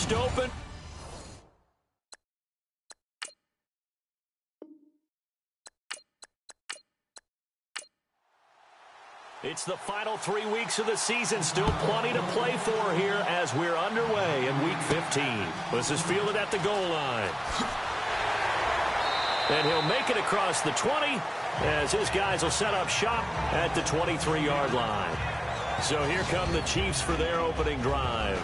burst open. It's the final 3 weeks of the season. Still plenty to play for here as we're underway in Week 15. This is fielded at the goal line. And he'll make it across the 20 as his guys will set up shop at the 23-yard line. So here come the Chiefs for their opening drive.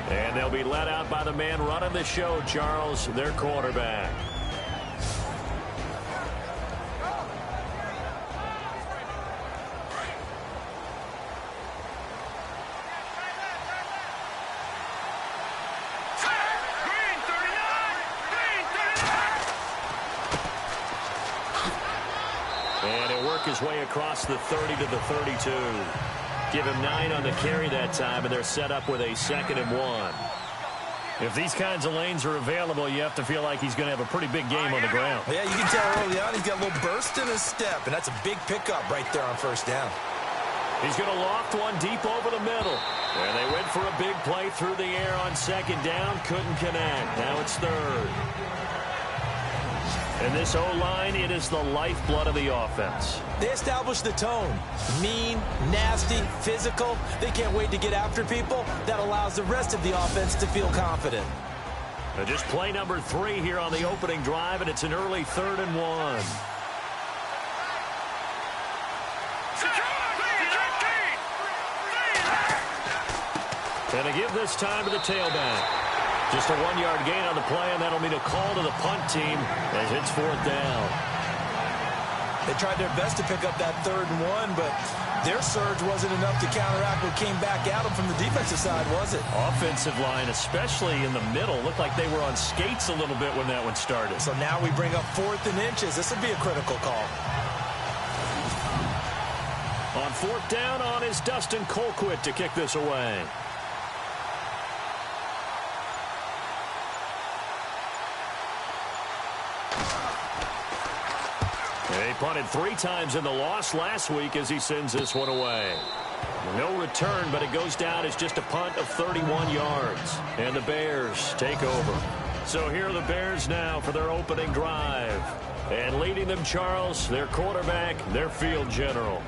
And they'll be led out by the man running the show, Charles, their quarterback. And he'll work his way across the 30 to the 32. Give him 9 on the carry that time, and they're set up with a 2nd and 1. If these kinds of lanes are available, you have to feel like he's going to have a pretty big game on the ground. Yeah, you can tell early on he's got a little burst in his step, and that's a big pickup right there on first down. He's going to loft one deep over the middle. And they went for a big play through the air on 2nd down. Couldn't connect. Now it's 3rd. And this O-line, it is the lifeblood of the offense. They establish the tone. Mean, nasty, physical. They can't wait to get after people. That allows the rest of the offense to feel confident. Just play number 3 here on the opening drive, and it's an early 3rd and 1. And they give this time to the tailback. Just a 1-yard gain on the play, and that'll mean a call to the punt team as it's 4th down. They tried their best to pick up that 3rd and 1, but their surge wasn't enough to counteract what came back at them from the defensive side, was it? Offensive line, especially in the middle, looked like they were on skates a little bit when that one started. So now we bring up 4th and inches. This would be a critical call. On 4th down is Dustin Colquitt to kick this away. He punted 3 times in the loss last week as he sends this one away. No return, but it goes down as just a punt of 31 yards. And the Bears take over. So here are the Bears now for their opening drive. And leading them, Charles, their quarterback, their field general.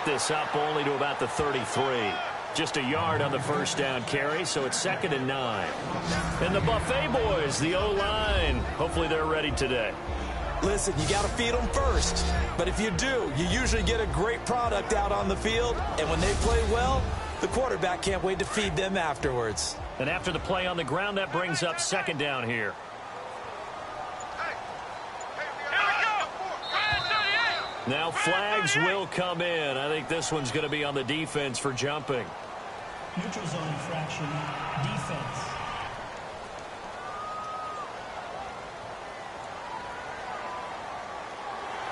This up only to about the 33. Just a yard on the first down carry, so it's 2nd and 9. And the Buffet boys, the O-line, hopefully they're ready today. Listen, you got to feed them first. But if you do, you usually get a great product out on the field. And when they play well, the quarterback can't wait to feed them afterwards. And after the play on the ground, that brings up 2nd down here. Now flags will come in. I think this one's going to be on the defense for jumping. Neutral zone infraction, defense.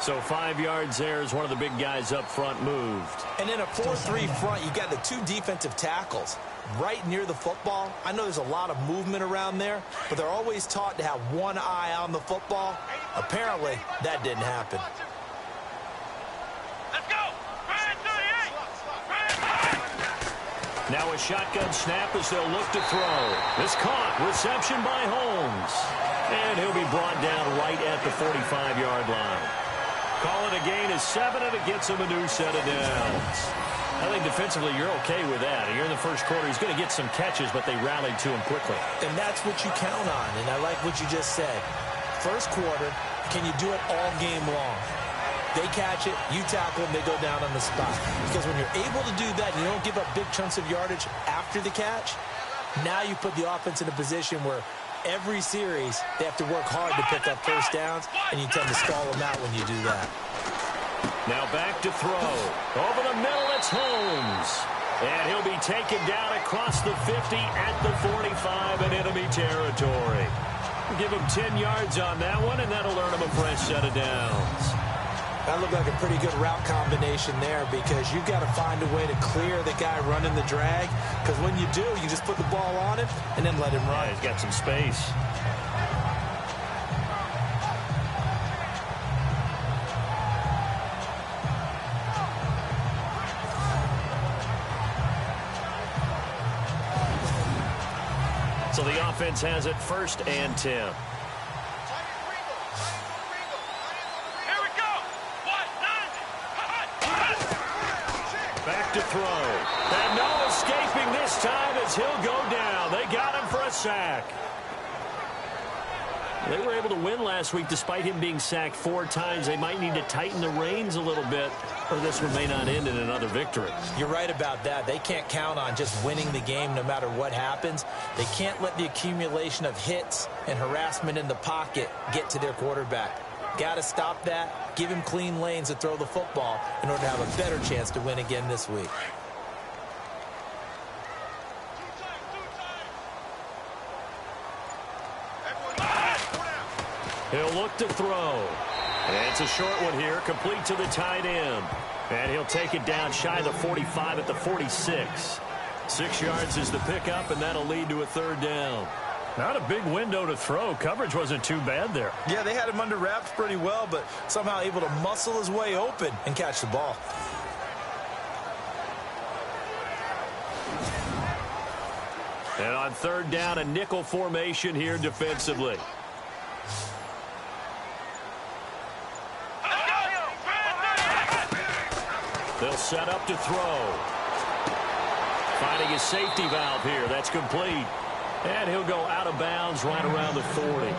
So 5 yards there as one of the big guys up front moved. And in a 4-3 front, you got the 2 defensive tackles right near the football. I know there's a lot of movement around there, but they're always taught to have one eye on the football. Apparently, that didn't happen. Now a shotgun snap as they'll look to throw. This caught. Reception by Holmes. And he'll be brought down right at the 45-yard line. Call it a gain of 7, and it gets him a new set of downs. I think defensively you're okay with that. You're in the first quarter. He's going to get some catches, but they rallied to him quickly. And that's what you count on, and I like what you just said. First quarter, can you do it all game long? They catch it, you tackle them, they go down on the spot. Because when you're able to do that and you don't give up big chunks of yardage after the catch, now you put the offense in a position where every series they have to work hard to pick up first downs, and you tend to stall them out when you do that. Now back to throw. Over the middle, it's Holmes. And he'll be taken down across the 50 at the 45 in enemy territory. Give him 10 yards on that one, and that'll earn him a fresh set of downs. That looked like a pretty good route combination there because you've got to find a way to clear the guy running the drag, because when you do, you just put the ball on him and then let him run. Yeah, he's got some space. So the offense has it 1st and 10. Back to throw. And no escaping this time as he'll go down. They got him for a sack. They were able to win last week despite him being sacked 4 times. They might need to tighten the reins a little bit, or this one may not end in another victory. You're right about that. They can't count on just winning the game no matter what happens. They can't let the accumulation of hits and harassment in the pocket get to their quarterback. Got to stop that, give him clean lanes to throw the football in order to have a better chance to win again this week. He'll look to throw. And it's a short one here, complete to the tight end. And he'll take it down shy of the 45 at the 46. 6 yards is the pickup, and that'll lead to a 3rd down. Not a big window to throw. Coverage wasn't too bad there. Yeah, they had him under wraps pretty well, but somehow able to muscle his way open and catch the ball. And on 3rd down, a nickel formation here defensively. They'll set up to throw. Finding his safety valve here. That's complete. And he'll go out of bounds right around the 40.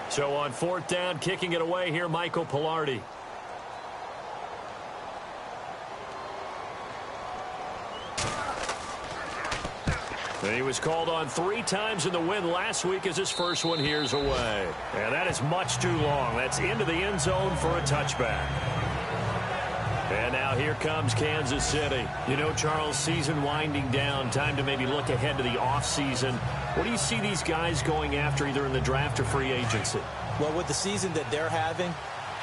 So on 4th down, kicking it away here, Michael Pilardi. And he was called on 3 times in the win last week as his first one here's away. And that is much too long. That's into the end zone for a touchback. And now here comes Kansas City. You know, Charles, season winding down. Time to maybe look ahead to the offseason. What do you see these guys going after either in the draft or free agency? Well, with the season that they're having,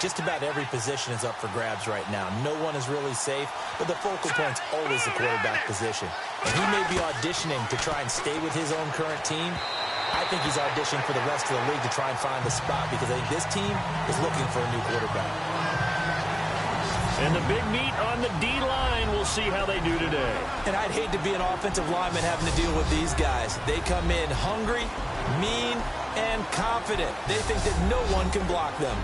just about every position is up for grabs right now. No one is really safe, but the focal point's always the quarterback position. And he may be auditioning to try and stay with his own current team. I think he's auditioning for the rest of the league to try and find a spot because I think this team is looking for a new quarterback. And the big meat on the D-line, we'll see how they do today. And I'd hate to be an offensive lineman having to deal with these guys. They come in hungry, mean, and confident. They think that no one can block them.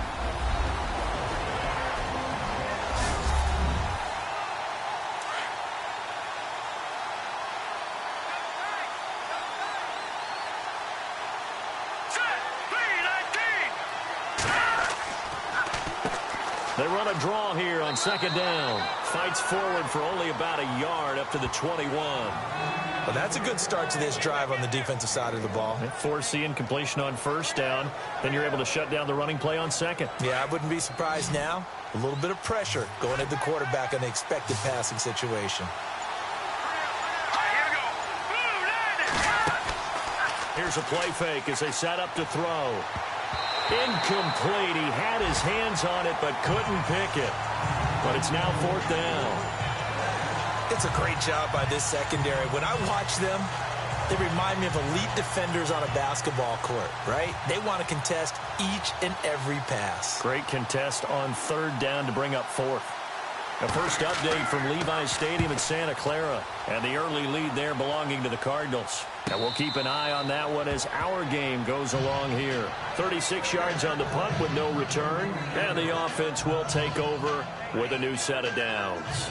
They run a draw here on 2nd down. Fights forward for only about a yard up to the 21. Well, that's a good start to this drive on the defensive side of the ball. Foreseeing completion on 1st down. Then you're able to shut down the running play on 2nd. Yeah, I wouldn't be surprised now. A little bit of pressure going at the quarterback in the expected passing situation. Here's a play fake as they set up to throw. Incomplete. He had his hands on it but couldn't pick it. But it's now 4th down. It's a great job by this secondary. When I watch them, they remind me of elite defenders on a basketball court, right? They want to contest each and every pass. Great contest on 3rd down to bring up 4th. A first update from Levi's Stadium in Santa Clara. And the early lead there belonging to the Cardinals. And we'll keep an eye on that one as our game goes along here. 36 yards on the punt with no return. And the offense will take over with a new set of downs.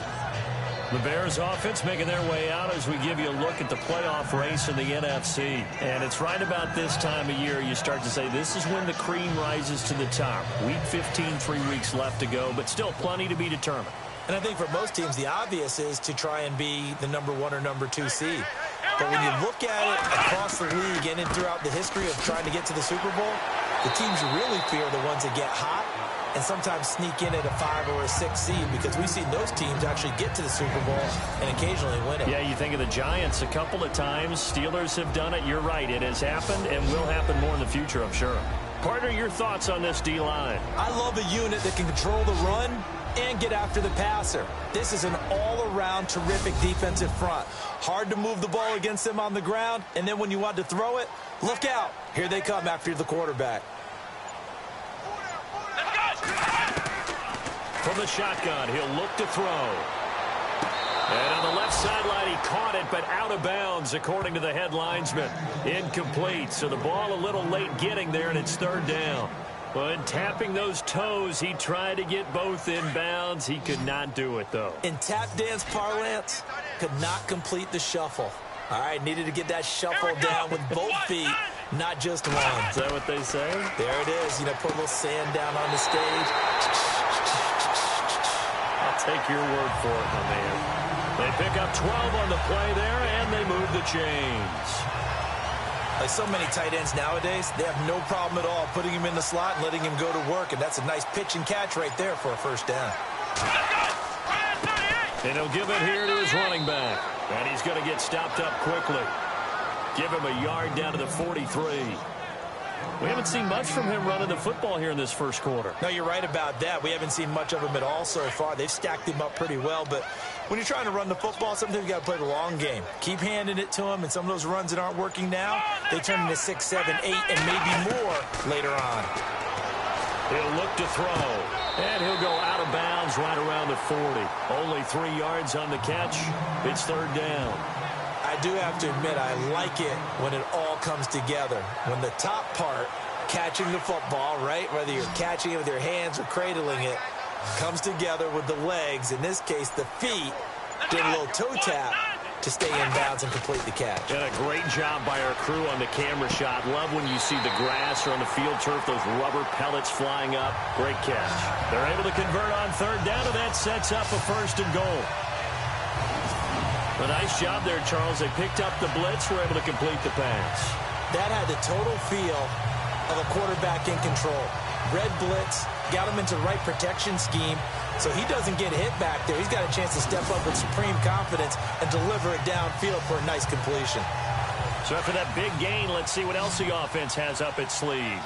The Bears offense making their way out as we give you a look at the playoff race in the NFC. And it's right about this time of year you start to say this is when the cream rises to the top. Week 15, 3 weeks left to go, but still plenty to be determined. And I think for most teams, the obvious is to try and be the number 1 or number 2 seed. But when you look at it across the league and throughout the history of trying to get to the Super Bowl, the teams you really fear are the ones that get hot and sometimes sneak in at a 5 or a 6 seed, because we've seen those teams actually get to the Super Bowl and occasionally win it. Yeah, you think of the Giants a couple of times. Steelers have done it. You're right. It has happened and will happen more in the future, I'm sure. Partner, your thoughts on this D-line? I love a unit that can control the run and get after the passer. This is an all-around terrific defensive front. Hard to move the ball against them on the ground, and then when you want to throw it, look out. Here they come after the quarterback. From the shotgun, he'll look to throw. And on the left sideline, he caught it, but out of bounds, according to the head linesman. Incomplete, so the ball a little late getting there, and it's 3rd down. But tapping those toes, he tried to get both in bounds. He could not do it, though. In tap dance parlance, could not complete the shuffle. All right, needed to get that shuffle down with both feet, not just one. Is that what they say? There it is. You know, put a little sand down on the stage. I'll take your word for it, my man. They pick up 12 on the play there, and they move the chains. Like so many tight ends nowadays, they have no problem at all putting him in the slot and letting him go to work, and that's a nice pitch and catch right there for a 1st down. And he'll give it here to his running back, and he's going to get stopped up quickly. Give him a yard down to the 43. We haven't seen much from him running the football here in this 1st quarter. No, you're right about that. We haven't seen much of him at all so far. They've stacked him up pretty well, but when you're trying to run the football, sometimes you got to play the long game. Keep handing it to him, and some of those runs that aren't working now, they turn into 6, 7, 8, and maybe more later on. He'll look to throw, and he'll go out of bounds right around the 40. Only 3 yards on the catch. It's 3rd down. I do have to admit, I like it when it all comes together. When the top part, catching the football, right, whether you're catching it with your hands or cradling it, comes together with the legs, in this case the feet, did a little toe tap to stay in bounds and complete the catch. And a great job by our crew on the camera shot. Love when you see the grass or on the field turf, those rubber pellets flying up. Great catch. They're able to convert on 3rd down, and that sets up a 1st and goal. A nice job there, Charles. They picked up the blitz, were able to complete the pass. That had the total feel of a quarterback in control. Red blitz, got him into the right protection scheme, so he doesn't get hit back there. He's got a chance to step up with supreme confidence and deliver it downfield for a nice completion. So after that big gain, let's see what else the offense has up its sleeve.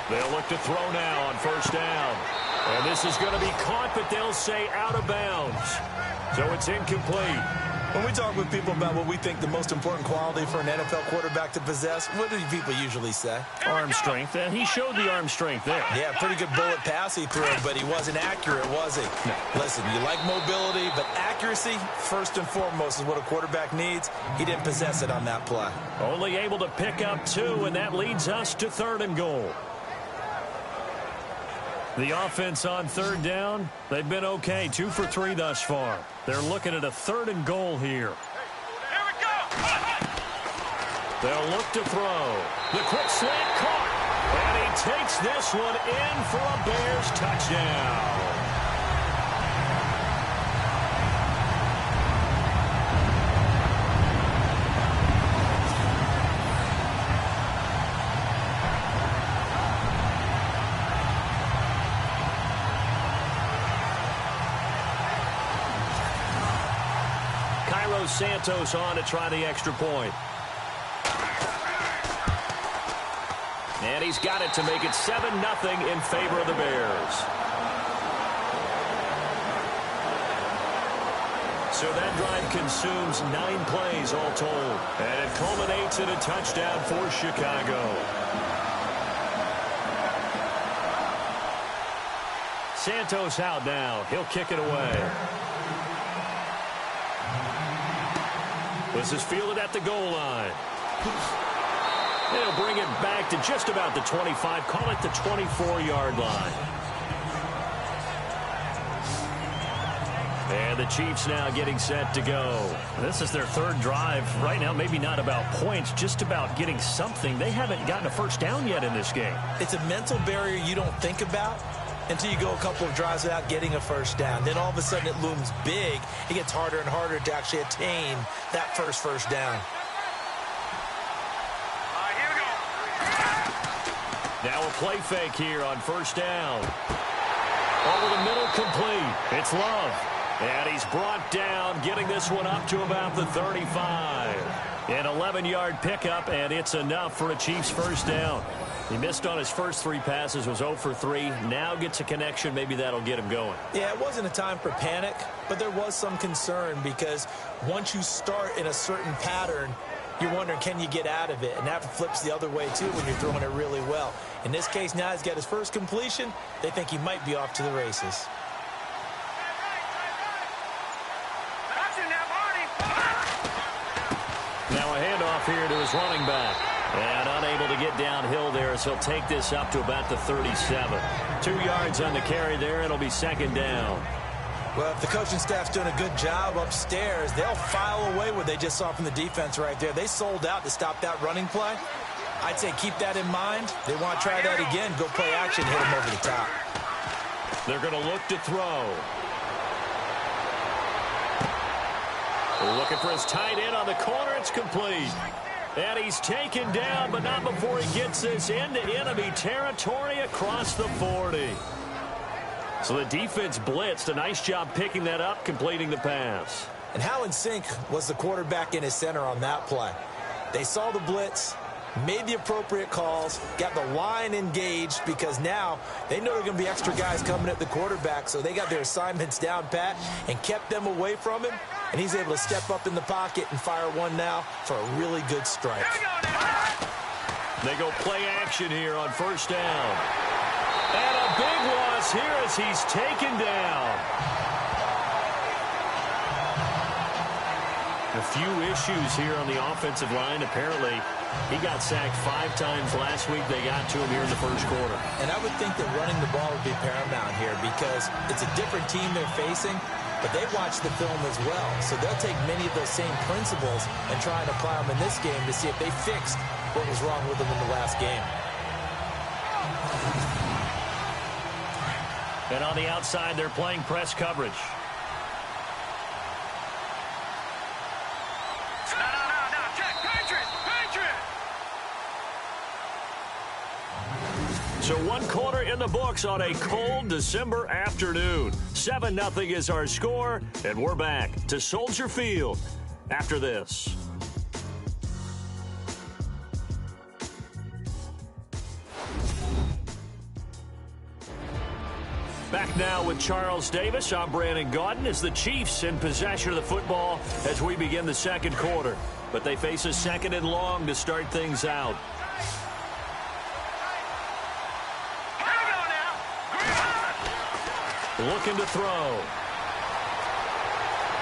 They'll look to throw now on 1st down. And this is going to be caught, but they'll say out of bounds. So it's incomplete. When we talk with people about what we think the most important quality for an NFL quarterback to possess, what do people usually say? Arm strength, and he showed the arm strength there. Yeah, pretty good bullet pass he threw, but he wasn't accurate, was he? No. Listen, you like mobility, but accuracy, first and foremost, is what a quarterback needs. He didn't possess it on that play. Only able to pick up 2, and that leads us to 3rd and goal. The offense on 3rd down, they've been okay. 2 for 3 thus far. They're looking at a 3rd and goal here. Here we go. They'll look to throw. The quick slant caught. And he takes this one in for a Bears touchdown. Santos on to try the extra point. And he's got it to make it 7-0 in favor of the Bears. So that drive consumes 9 plays all told. And it culminates in a touchdown for Chicago. Santos out now. He'll kick it away. This is fielded at the goal line. They'll bring it back to just about the 25. Call it the 24-yard line. And the Chiefs now getting set to go. This is their third drive. Right now, maybe not about points, just about getting something. They haven't gotten a first down yet in this game. It's a mental barrier you don't think about until you go a couple of drives without getting a first down. Then all of a sudden it looms big. It gets harder and harder to actually attain that first down. Now a play fake here on first down. Over the middle, complete. It's Love. And he's brought down, getting this one up to about the 35. An 11-yard pickup, and it's enough for a Chiefs first down. He missed on his first 3 passes, was 0 for 3. Now gets a connection. Maybe that'll get him going. Yeah, it wasn't a time for panic, but there was some concern because once you start in a certain pattern, you're wondering, can you get out of it? And that flips the other way, too, when you're throwing it really well. In this case, now he's got his first completion. They think he might be off to the races. Now a handoff here to his running back. And unable to get downhill there as he'll take this up to about the 37. 2 yards on the carry there. It'll be second down. Well, if the coaching staff's doing a good job upstairs, they'll file away what they just saw from the defense right there. They sold out to stop that running play. I'd say keep that in mind. They want to try that again. Go play action, hit them over the top. They're going to look to throw. Looking for his tight end on the corner. It's complete. And he's taken down, but not before he gets this into enemy territory across the 40. So the defense blitzed. A nice job picking that up, completing the pass. And how in sync was the quarterback in his center on that play? They saw the blitz, made the appropriate calls, got the line engaged because now they know there are going to be extra guys coming at the quarterback, so they got their assignments down pat and kept them away from him, and he's able to step up in the pocket and fire one now for a really good strike. They go play action here on first down. And a big loss here as he's taken down. A few issues here on the offensive line. Apparently, he got sacked 5 times last week. They got to him here in the first quarter. And I would think that running the ball would be paramount here because it's a different team they're facing, but they watch the film as well. So they'll take many of those same principles and try and apply them in this game to see if they fixed what was wrong with them in the last game. And on the outside, they're playing press coverage. So 1 quarter in the books on a cold December afternoon. 7-0 is our score, and we're back to Soldier Field after this. Back now with Charles Davis. I'm Brandon Gaudin as the Chiefs in possession of the football as we begin the second quarter. But they face a 2nd and long to start things out. Looking to throw.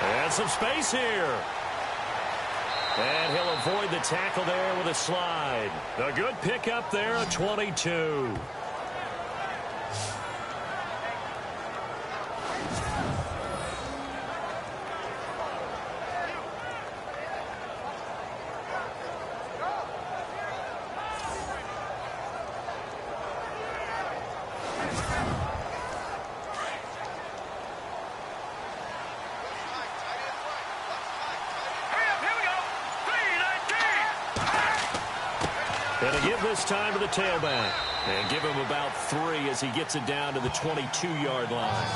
And some space here. And he'll avoid the tackle there with a slide. A good pickup there, a 22. And to give this time to the tailback. And give him about 3 as he gets it down to the 22-yard line.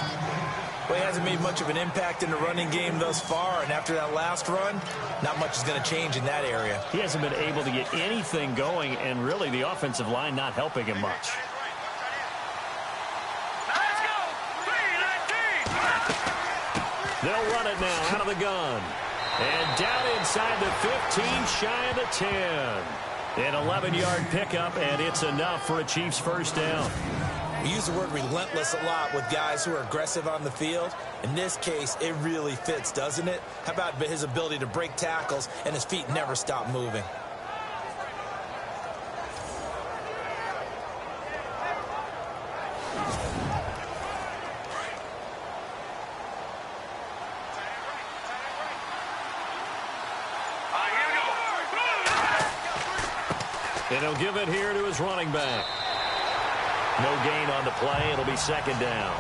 Well, he hasn't made much of an impact in the running game thus far, and after that last run, not much is going to change in that area. He hasn't been able to get anything going, and really the offensive line not helping him much. Let's go! 3-19! They'll run it now out of the gun. And down inside the 15, shy of the 10. An 11-yard pickup, and it's enough for a Chiefs first down. We use the word relentless a lot with guys who are aggressive on the field. In this case, it really fits, doesn't it? How about his ability to break tackles and his feet never stop moving? And he'll give it here to his running back. No gain on the play. It'll be second down.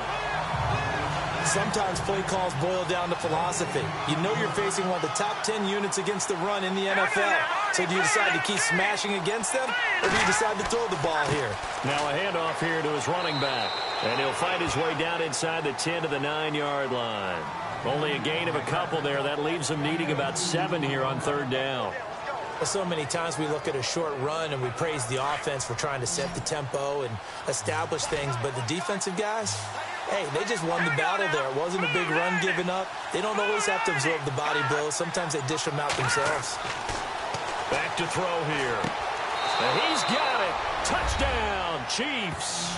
Sometimes play calls boil down to philosophy. You know you're facing one of the top 10 units against the run in the NFL. So do you decide to keep smashing against them, or do you decide to throw the ball here? Now a handoff here to his running back. And he'll fight his way down inside the 10 to the 9-yard line. Only a gain of a couple there. That leaves him needing about 7 here on third down. So many times we look at a short run and we praise the offense for trying to set the tempo and establish things. But the defensive guys, hey, they just won the battle there. It wasn't a big run given up. They don't always have to absorb the body blows. Sometimes they dish them out themselves. Back to throw here. And he's got it. Touchdown, Chiefs.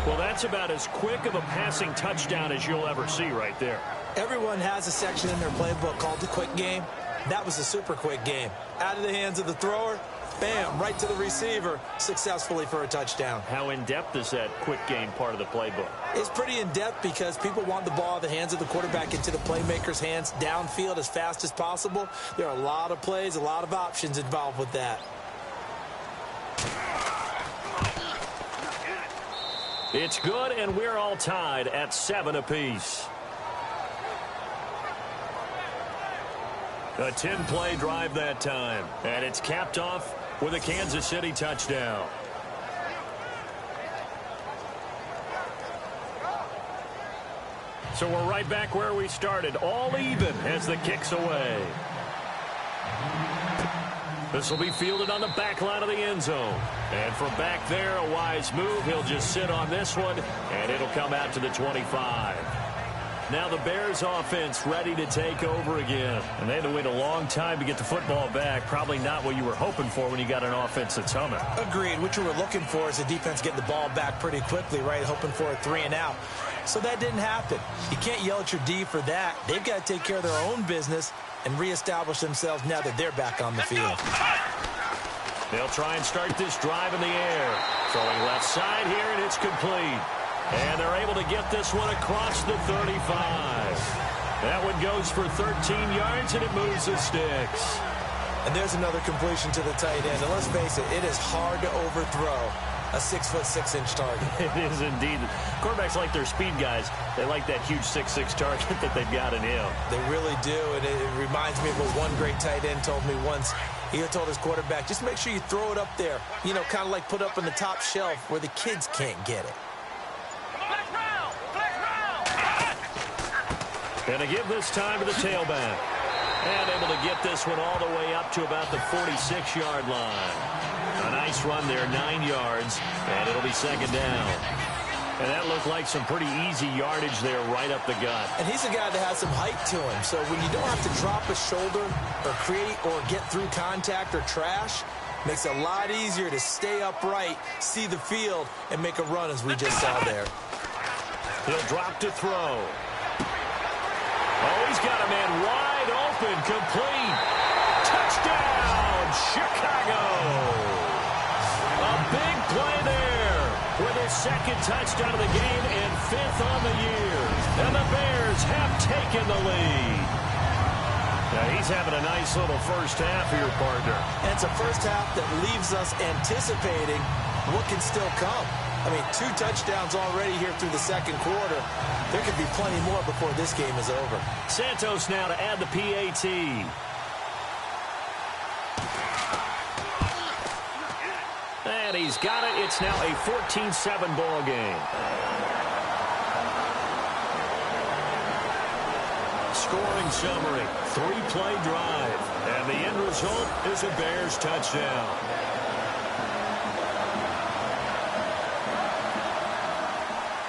Well, that's about as quick of a passing touchdown as you'll ever see right there. Everyone has a section in their playbook called the quick game. That was a super quick game. Out of the hands of the thrower, bam, right to the receiver, successfully for a touchdown. How in-depth is that quick game part of the playbook? It's pretty in-depth because people want the ball out of the hands of the quarterback into the playmaker's hands downfield as fast as possible. There are a lot of plays, a lot of options involved with that. It's good, and we're all tied at 7 apiece. A 10-play drive that time, and it's capped off with a Kansas City touchdown. So we're right back where we started, all even as the kick's away. This will be fielded on the back line of the end zone. And from back there, a wise move. He'll just sit on this one, and it'll come out to the 25. Now the Bears offense ready to take over again. And they had to wait a long time to get the football back. Probably not what you were hoping for when you got an offense that's humming. Agreed. What you were looking for is the defense getting the ball back pretty quickly, right? Hoping for a 3-and-out. So that didn't happen. You can't yell at your D for that. They've got to take care of their own business and reestablish themselves now that they're back on the field. They'll try and start this drive in the air. Throwing left side here, and it's complete. And they're able to get this one across the 35. That one goes for 13 yards, and it moves the sticks. And there's another completion to the tight end. And let's face it, it is hard to overthrow a 6'6" target. It is indeed. Quarterbacks like their speed guys. They like that huge 6'6" target that they've got in him. They really do, and it reminds me of what one great tight end told me once. He told his quarterback, just make sure you throw it up there, you know, kind of like put up on the top shelf where the kids can't get it. And to give this time to the tailback. And able to get this one all the way up to about the 46-yard line. A nice run there, 9 yards, and it'll be second down. And that looked like some pretty easy yardage there right up the gut. And he's a guy that has some height to him, so when you don't have to drop a shoulder or create or get through contact or trash, makes it a lot easier to stay upright, see the field, and make a run as we just saw there. He'll drop to throw. Oh, he's got a man wide open, complete. Touchdown, Chicago. A big play there with his second touchdown of the game and 5th on the year. And the Bears have taken the lead. Now he's having a nice little first half here, partner. And it's a first half that leaves us anticipating what can still come. I mean, 2 touchdowns already here through the second quarter. There could be plenty more before this game is over. Santos now to add the PAT. And he's got it. It's now a 14-7 ball game. Scoring summary, 3-play drive. And the end result is a Bears touchdown.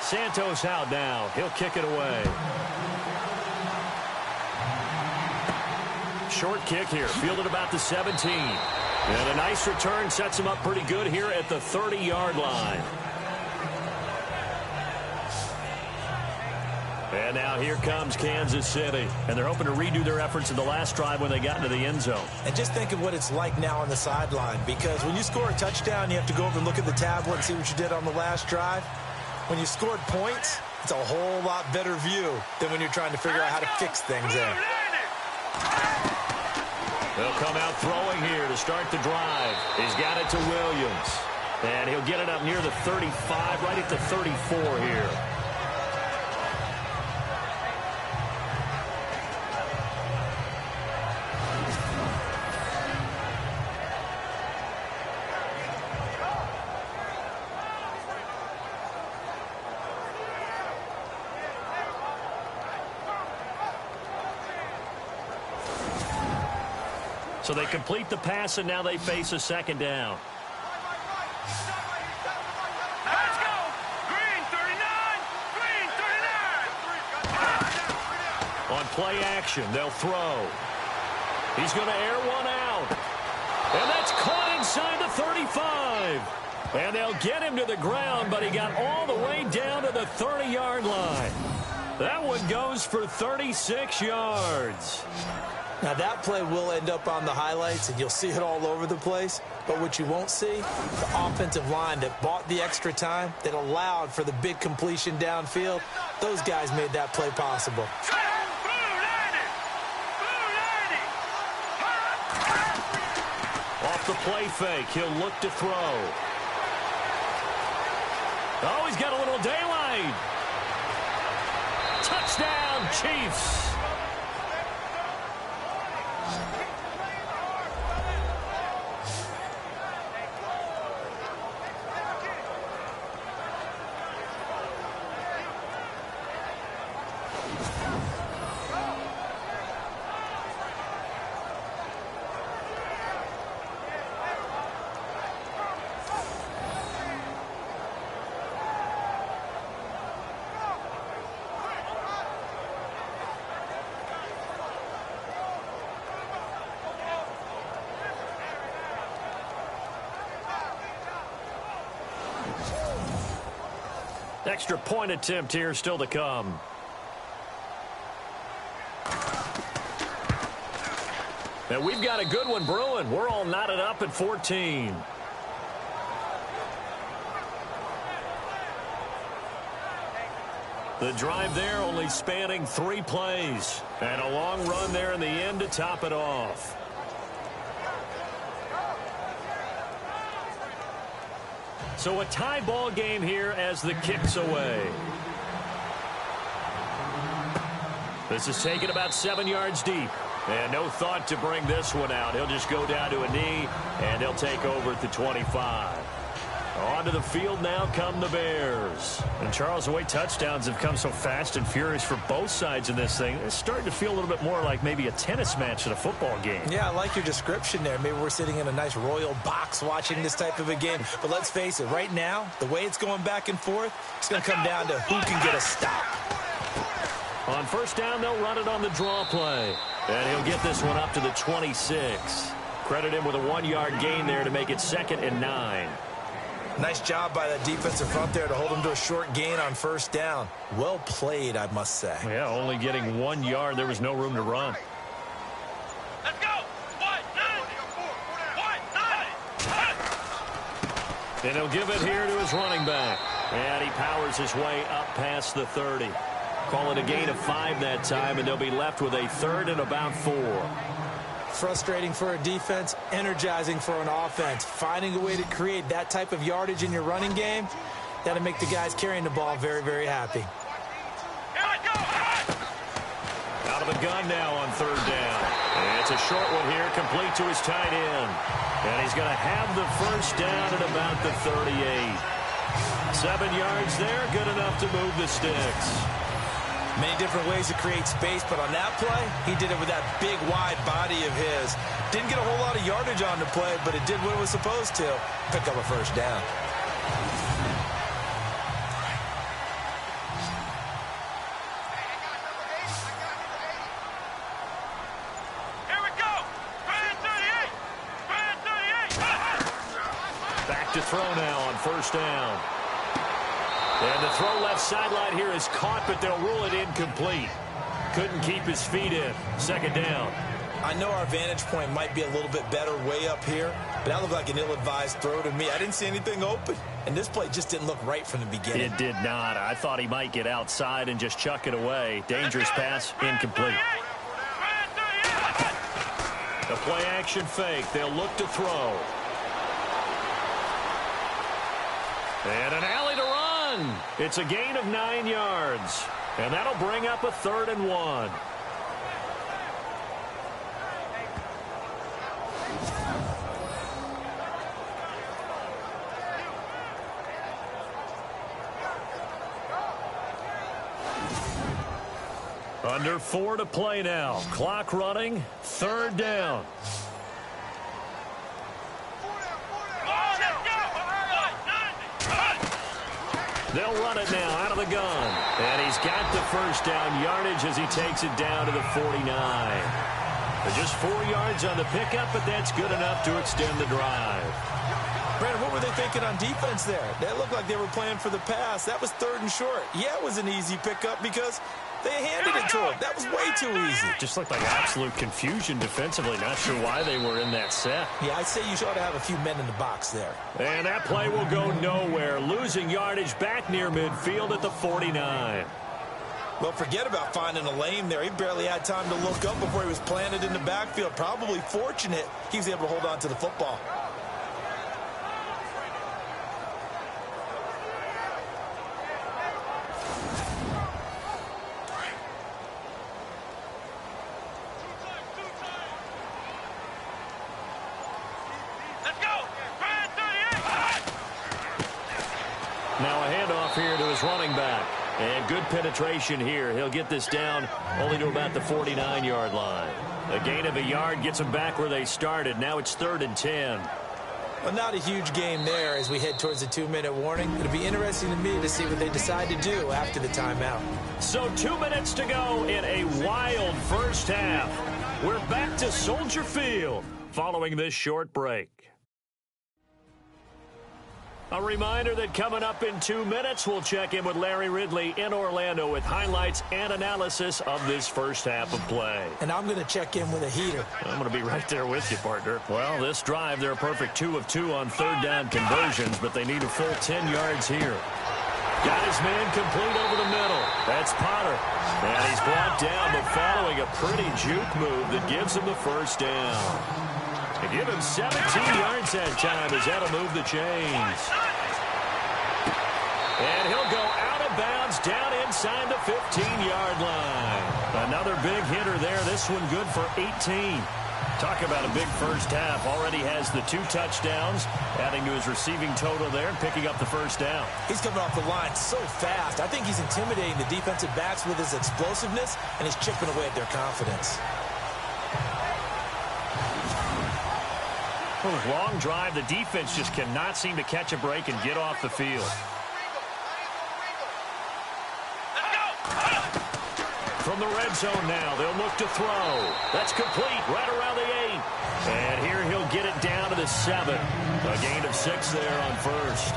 Santos out now. He'll kick it away. Short kick here, fielded about the 17. And a nice return sets him up pretty good here at the 30-yard line. And now here comes Kansas City. And they're hoping to redo their efforts in the last drive when they got into the end zone. And just think of what it's like now on the sideline. Because when you score a touchdown, you have to go over and look at the tablet and see what you did on the last drive. When you scored points, it's a whole lot better view than when you're trying to figure out how to fix things there. They'll come out throwing here to start the drive. He's got it to Williams. And he'll get it up near the 35, right at the 34 here. So they complete the pass, and now they face a second down. Let's go! Green 39! Green 39! On play action, they'll throw. He's going to air one out. And that's caught inside the 35. And they'll get him to the ground, but he got all the way down to the 30-yard line. That one goes for 36 yards. Now, that play will end up on the highlights, and you'll see it all over the place. But what you won't see, the offensive line that bought the extra time, that allowed for the big completion downfield, those guys made that play possible. Off the play fake, he'll look to throw. Oh, he's got a little daylight. Touchdown, Chiefs. Extra point attempt here still to come. And we've got a good one brewing. We're all knotted up at 14. The drive there only spanning 3 plays. And a long run there in the end to top it off. So a tie ball game here as the kick's away. This is taken about 7 yards deep. And no thought to bring this one out. He'll just go down to a knee, and he'll take over at the 25. Onto the field now come the Bears. And, Charles, the way touchdowns have come so fast and furious for both sides in this thing, it's starting to feel a little bit more like maybe a tennis match at a football game. Yeah, I like your description there. Maybe we're sitting in a nice royal box watching this type of a game. But let's face it, right now, the way it's going back and forth, it's going to come down to who can get a stop. On first down, they'll run it on the draw play. And he'll get this one up to the 26. Credit him with a 1-yard gain there to make it 2nd and 9. Nice job by that defensive front there to hold him to a short gain on first down. Well played, I must say. Yeah, only getting 1 yard. There was no room to run. Let's go! And he'll give it here to his running back. And he powers his way up past the 30. Call it a gain of 5 that time, and they'll be left with a 3rd and about 4. Frustrating for a defense, energizing for an offense. Finding a way to create that type of yardage in your running game, that'll make the guys carrying the ball very, very happy. Out of the gun now on 3rd down. And it's a short one here, complete to his tight end. And he's going to have the first down at about the 38. 7 yards there, good enough to move the sticks. Many different ways to create space, but on that play, he did it with that big, wide body of his. Didn't get a whole lot of yardage on the play, but it did what it was supposed to. Pick up a first down. Here we go! Brand 38! Brand 38! Back to throw now on first down. And the throw left sideline here is caught, but they'll rule it incomplete. Couldn't keep his feet in. 2nd down. I know our vantage point might be a little bit better way up here, but that looked like an ill-advised throw to me. I didn't see anything open, and this play just didn't look right from the beginning. It did not. I thought he might get outside and just chuck it away. Dangerous pass, incomplete. A play-action fake. They'll look to throw. And an alley to run. It's a gain of 9 yards. And that'll bring up a 3rd and 1. Under 4 to play now. Clock running. 3rd down. They'll run it now out of the gun. And he's got the first down yardage as he takes it down to the 49. Just 4 yards on the pickup, but that's good enough to extend the drive. Brandon, what were they thinking on defense there? They looked like they were playing for the pass. That was 3rd and short. Yeah, it was an easy pickup because they handed it to him. That was way too easy. Just looked like absolute confusion defensively. Not sure why they were in that set. Yeah, I'd say you ought to have a few men in the box there. And that play will go nowhere. Losing yardage back near midfield at the 49. Well, forget about finding a lane there. He barely had time to look up before he was planted in the backfield. Probably fortunate he was able to hold on to the football. Now a handoff here to his running back. And good penetration here. He'll get this down only to about the 49-yard line. A gain of a yard gets them back where they started. Now it's 3rd and 10. Well, not a huge game there as we head towards the 2-minute warning. It'll be interesting to me to see what they decide to do after the timeout. So 2 minutes to go in a wild first half. We're back to Soldier Field following this short break. A reminder that coming up in 2 minutes, we'll check in with Larry Ridley in Orlando with highlights and analysis of this first half of play. And I'm going to check in with a heater. I'm going to be right there with you, partner. Well, this drive, they're a perfect 2 of 2 on 3rd down conversions, but they need a full 10 yards here. Got his man complete over the middle. That's Potter. And he's brought down, but following a pretty juke move that gives him the first down. They give him 17 yards that time as that'll move the chains. And he'll go out of bounds down inside the 15-yard line. Another big hitter there. This one good for 18. Talk about a big first half. Already has the 2 touchdowns, adding to his receiving total there and picking up the first down. He's coming off the line so fast. I think he's intimidating the defensive backs with his explosiveness, and he's chipping away at their confidence. Long drive. The defense just cannot seem to catch a break and get off the field. From the red zone now, they'll look to throw. That's complete right around the 8. And here he'll get it down to the 7. A gain of 6 there on first.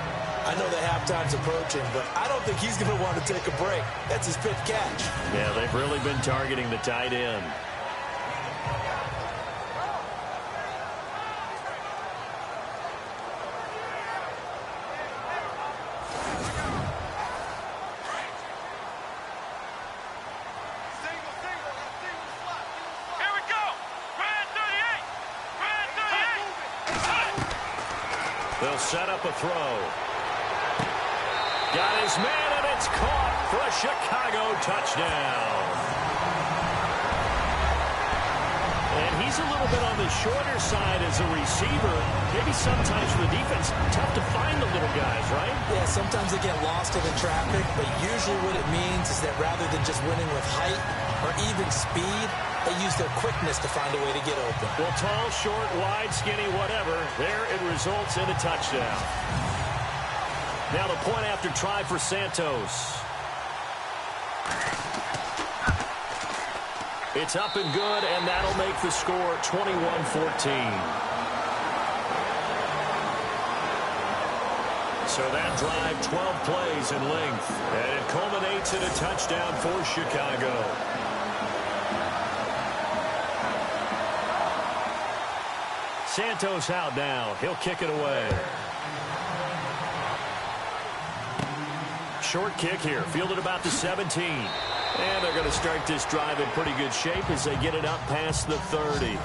I know the halftime's approaching, but I don't think he's going to want to take a break. That's his 5th catch. Yeah, they've really been targeting the tight end. They'll set up a throw. Got his man, and it's caught for a Chicago touchdown. And he's a little bit on the shorter side as a receiver. Maybe sometimes for the defense, tough to find the little guys, right? Yeah, sometimes they get lost in the traffic, but usually what it means is that rather than just winning with height or even speed, they use their quickness to find a way to get open. Well, tall, short, wide, skinny, whatever, there it results in a touchdown. Now the point after try for Santos. It's up and good, and that'll make the score 21-14. So that drive, 12 plays in length, and it culminates in a touchdown for Chicago. Santos out now. He'll kick it away. Short kick here, fielded about the 17. And they're going to start this drive in pretty good shape as they get it up past the 30.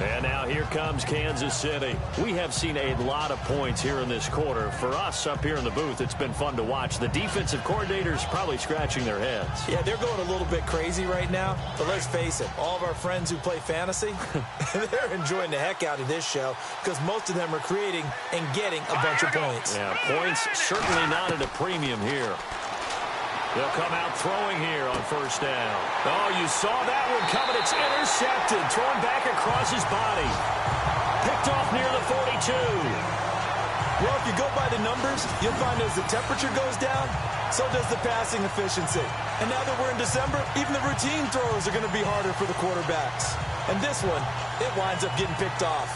And now here comes Kansas City. We have seen a lot of points here in this quarter. For us up here in the booth, it's been fun to watch. The defensive coordinators probably scratching their heads. Yeah, they're going a little bit crazy right now. But let's face it, all of our friends who play fantasy, they're enjoying the heck out of this show because most of them are creating and getting a bunch of points. Yeah, points certainly not at a premium here. They'll come out throwing here on first down. Oh, you saw that one coming. It's intercepted. Thrown back across his body. Picked off near the 42. Well, if you go by the numbers, you'll find as the temperature goes down, so does the passing efficiency. And now that we're in December, even the routine throws are going to be harder for the quarterbacks. And this one, it winds up getting picked off.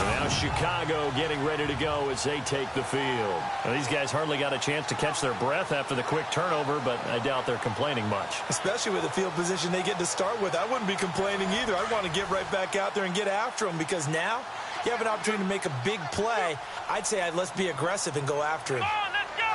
Now Chicago getting ready to go as they take the field. Well, these guys hardly got a chance to catch their breath after the quick turnover, but I doubt they're complaining much. Especially with the field position they get to start with. I wouldn't be complaining either. I'd want to get right back out there and get after them because now you have an opportunity to make a big play. I'd say let's be aggressive and go after him. Come on, let's go.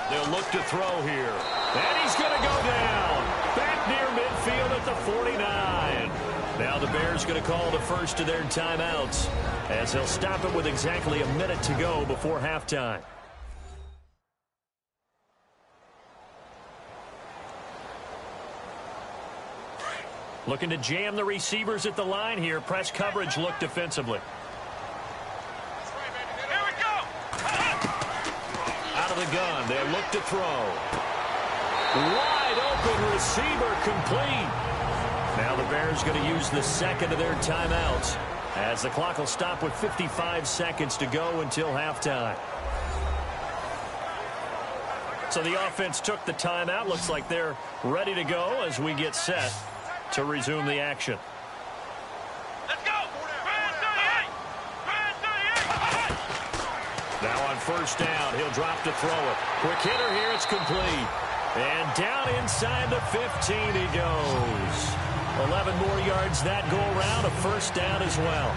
They'll look to throw here. And he's going to go down. Back near midfield at the 49. Now the Bears going to call the first of their timeouts as they'll stop it with exactly a minute to go before halftime. Looking to jam the receivers at the line here. Press coverage look defensively. Here we go. Out of the gun, they'll look to throw. Wide open receiver complete. Now the Bears going to use the second of their timeouts as the clock will stop with 55 seconds to go until halftime. So the offense took the timeout. Looks like they're ready to go as we get set to resume the action. Let's go. Brand 38. Brand 38. Now on first down, he'll drop to throw it. Quick hitter here, it's complete. And down inside the 15 he goes. 11 more yards that go around, a first down as well.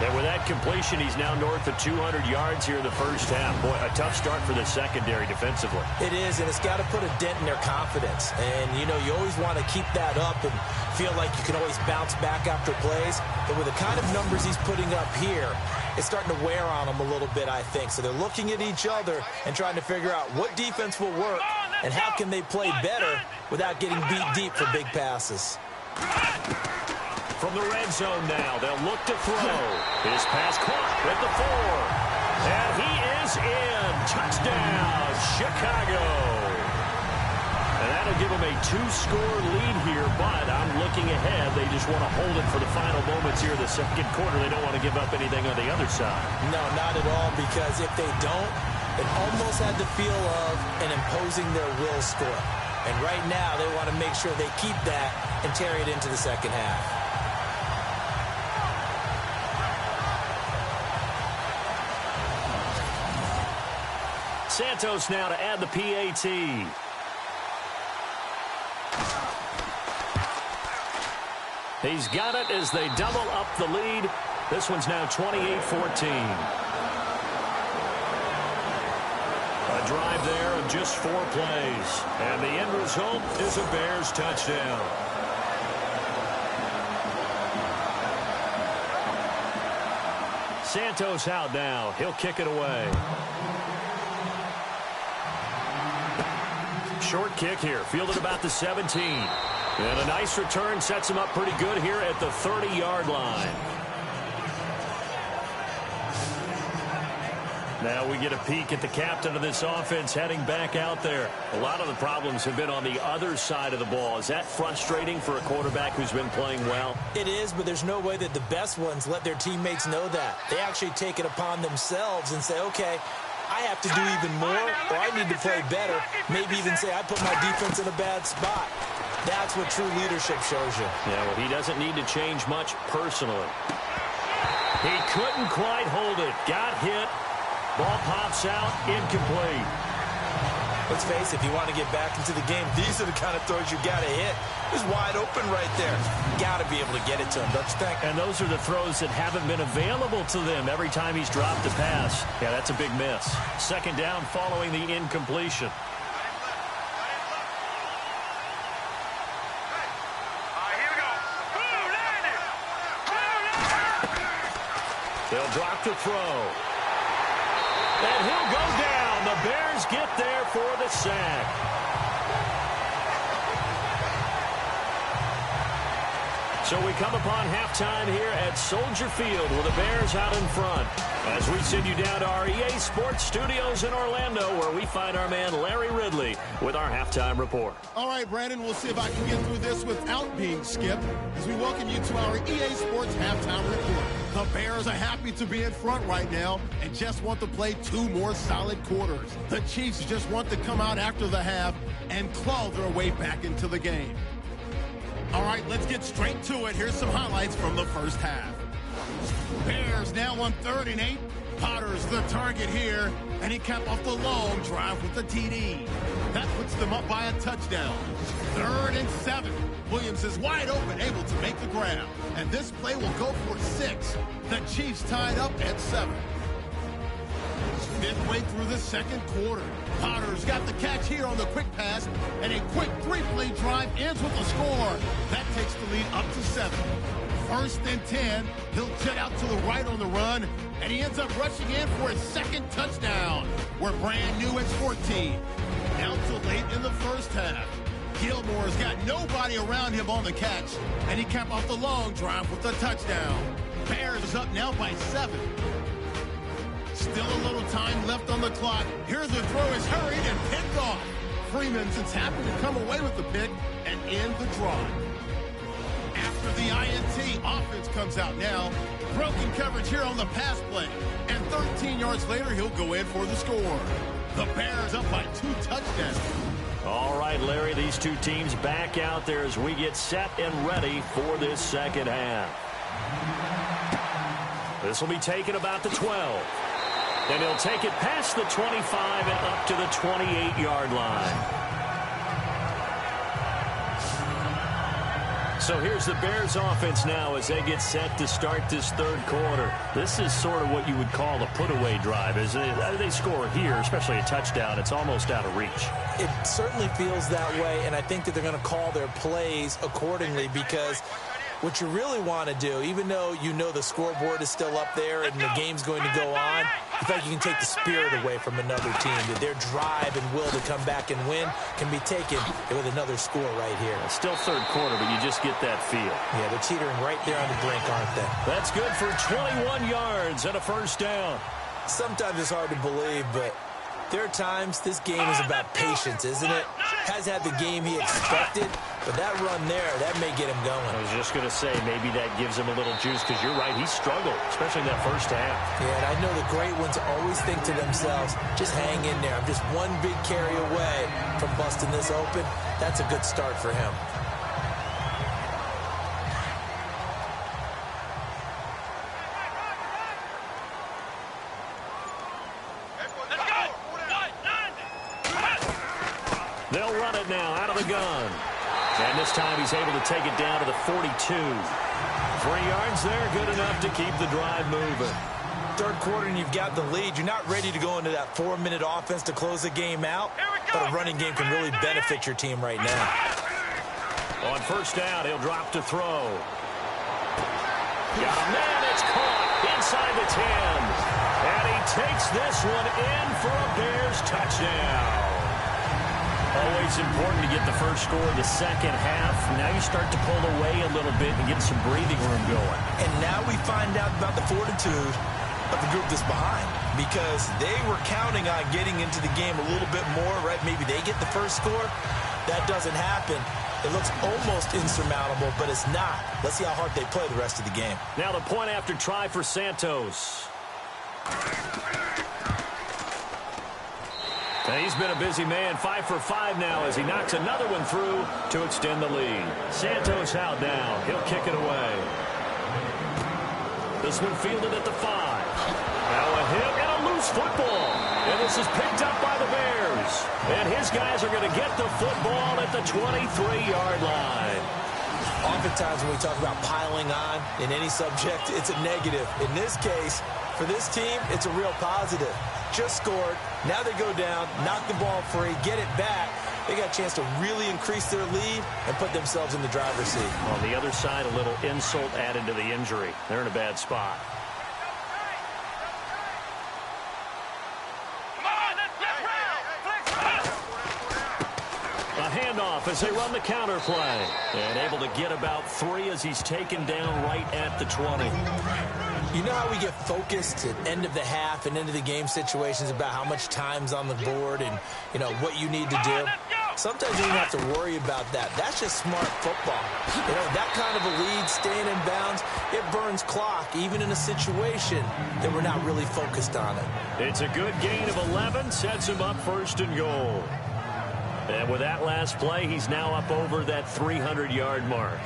And with that completion, he's now north of 200 yards here in the first half. Boy, a tough start for the secondary defensively. It is, and it's got to put a dent in their confidence. And, you know, you always want to keep that up and feel like you can always bounce back after plays. But with the kind of numbers he's putting up here, it's starting to wear on them a little bit, I think. So they're looking at each other and trying to figure out what defense will work and how can they play better without getting beat deep for big passes. From the red zone now, they'll look to throw. His pass caught at the 4. And he is in. Touchdown, Chicago. And that'll give them a 2-score lead here, but I'm looking ahead. They just want to hold it for the final moments here in the second quarter. They don't want to give up anything on the other side. No, not at all, because if they don't, it almost had the feel of an imposing their will score. And right now, they want to make sure they keep that and carry it into the second half. Santos now to add the PAT. He's got it as they double up the lead. This one's now 28-14. A drive there of just 4 plays. And the end result is a Bears touchdown. Santos out now. He'll kick it away. Short kick here. Fielded about the 17. And a nice return sets him up pretty good here at the 30-yard line. Now we get a peek at the captain of this offense heading back out there. A lot of the problems have been on the other side of the ball. Is that frustrating for a quarterback who's been playing well? It is, but there's no way that the best ones let their teammates know that. They actually take it upon themselves and say, okay, I have to do even more, or I need to play better. Maybe even say I put my defense in a bad spot. That's what true leadership shows you. Yeah, well, he doesn't need to change much personally. He couldn't quite hold it. Got hit. Ball pops out, incomplete. Let's face it, if you want to get back into the game, these are the kind of throws you got to hit. He's wide open right there. Got to be able to get it to him, don't you think? And those are the throws that haven't been available to them every time he's dropped a pass. Yeah, that's a big miss. Second down following the incompletion. They'll drop to throw. And he'll go down. The Bears get there for the sack. So we come upon halftime here at Soldier Field with the Bears out in front. As we send you down to our EA Sports Studios in Orlando, where we find our man Larry Ridley with our halftime report. All right, Brandon, we'll see if I can get through this without being skipped as we welcome you to our EA Sports halftime report. The Bears are happy to be in front right now and just want to play 2 more solid quarters. The Chiefs just want to come out after the half and claw their way back into the game. All right, let's get straight to it. Here's some highlights from the first half. Bears now on 3rd and 8. Potter's the target here, and he capped off the long drive with the TD. That puts them up by a touchdown. 3rd and 7. Williams is wide open, able to make the grab. And this play will go for 6. The Chiefs tied up at 7. Midway through the second quarter, Potter's got the catch here on the quick pass, and a quick 3-play drive ends with a score. That takes the lead up to 7. 1st and 10, he'll jet out to the right on the run, and he ends up rushing in for his 2nd touchdown. We're brand new at 14. Now till late in the first half. Gilmore's got nobody around him on the catch, and he capped off the long drive with a touchdown. Bears is up now by 7. Still a little time left on the clock. Here's the throw is hurried and picked off. Freeman's happy to come away with the pick and end the drive. After the INT, offense comes out now. Broken coverage here on the pass play. And 13 yards later, he'll go in for the score. The Bears up by 2 touchdowns. All right, Larry, these 2 teams back out there as we get set and ready for this second half. This will be taken about the 12. And he'll take it past the 25 and up to the 28-yard line. So here's the Bears offense now as they get set to start this 3rd quarter. This is sort of what you would call a put-away drive. As they score here, especially a touchdown, it's almost out of reach. It certainly feels that way, and I think that they're going to call their plays accordingly because what you really want to do, even though you know the scoreboard is still up there and the game's going to go on, you feel like you can take the spirit away from another team. That their drive and will to come back and win can be taken with another score right here. It's still 3rd quarter, but you just get that feel. Yeah, they're teetering right there on the brink, aren't they? That's good for 21 yards and a 1st down. Sometimes it's hard to believe, but there are times this game is about patience, isn't it? Has had the game he expected, but that run there, that may get him going. I was just going to say, maybe that gives him a little juice, because you're right, he struggled, especially in that first half. Yeah, and I know the great ones always think to themselves, just hang in there. I'm just one big carry away from busting this open. That's a good start for him. They'll run it now out of the gun. And this time he's able to take it down to the 42. 3 yards there, good enough to keep the drive moving. 3rd quarter and you've got the lead. You're not ready to go into that 4-minute offense to close the game out, but a running game can really benefit your team right now. On 1st down, he'll drop to throw. Got a man, it's caught inside the 10. And he takes this one in for a Bears touchdown. Always important to get the first score of the second half. Now you start to pull away a little bit and get some breathing room going. And now we find out about the fortitude of the group that's behind, because they were counting on getting into the game a little bit more, right? Maybe they get the first score. That doesn't happen. It looks almost insurmountable, but it's not. Let's see how hard they play the rest of the game. Now the point after try for Santos. And he's been a busy man, 5 for 5 now as he knocks another one through to extend the lead. Santos out now. He'll kick it away. This one fielded at the 5. Now a hit and a loose football. And this is picked up by the Bears. And his guys are going to get the football at the 23-yard line. Oftentimes when we talk about piling on in any subject, it's a negative. In this case, for this team, it's a real positive. Just scored. Now they go down, knock the ball free, get it back. They got a chance to really increase their lead and put themselves in the driver's seat. On the other side, a little insult added to the injury. They're in a bad spot. handoff as they run the counter play. And able to get about 3 as he's taken down right at the 20. You know how we get focused at end of the half and end of the game situations about how much time's on the board and, you know, what you need to do? Sometimes you don't have to worry about that. That's just smart football. You know, that kind of a lead, staying in bounds, it burns clock, even in a situation that we're not really focused on it. It's a good gain of 11, sets him up 1st and goal. And with that last play, he's now up over that 300-yard mark.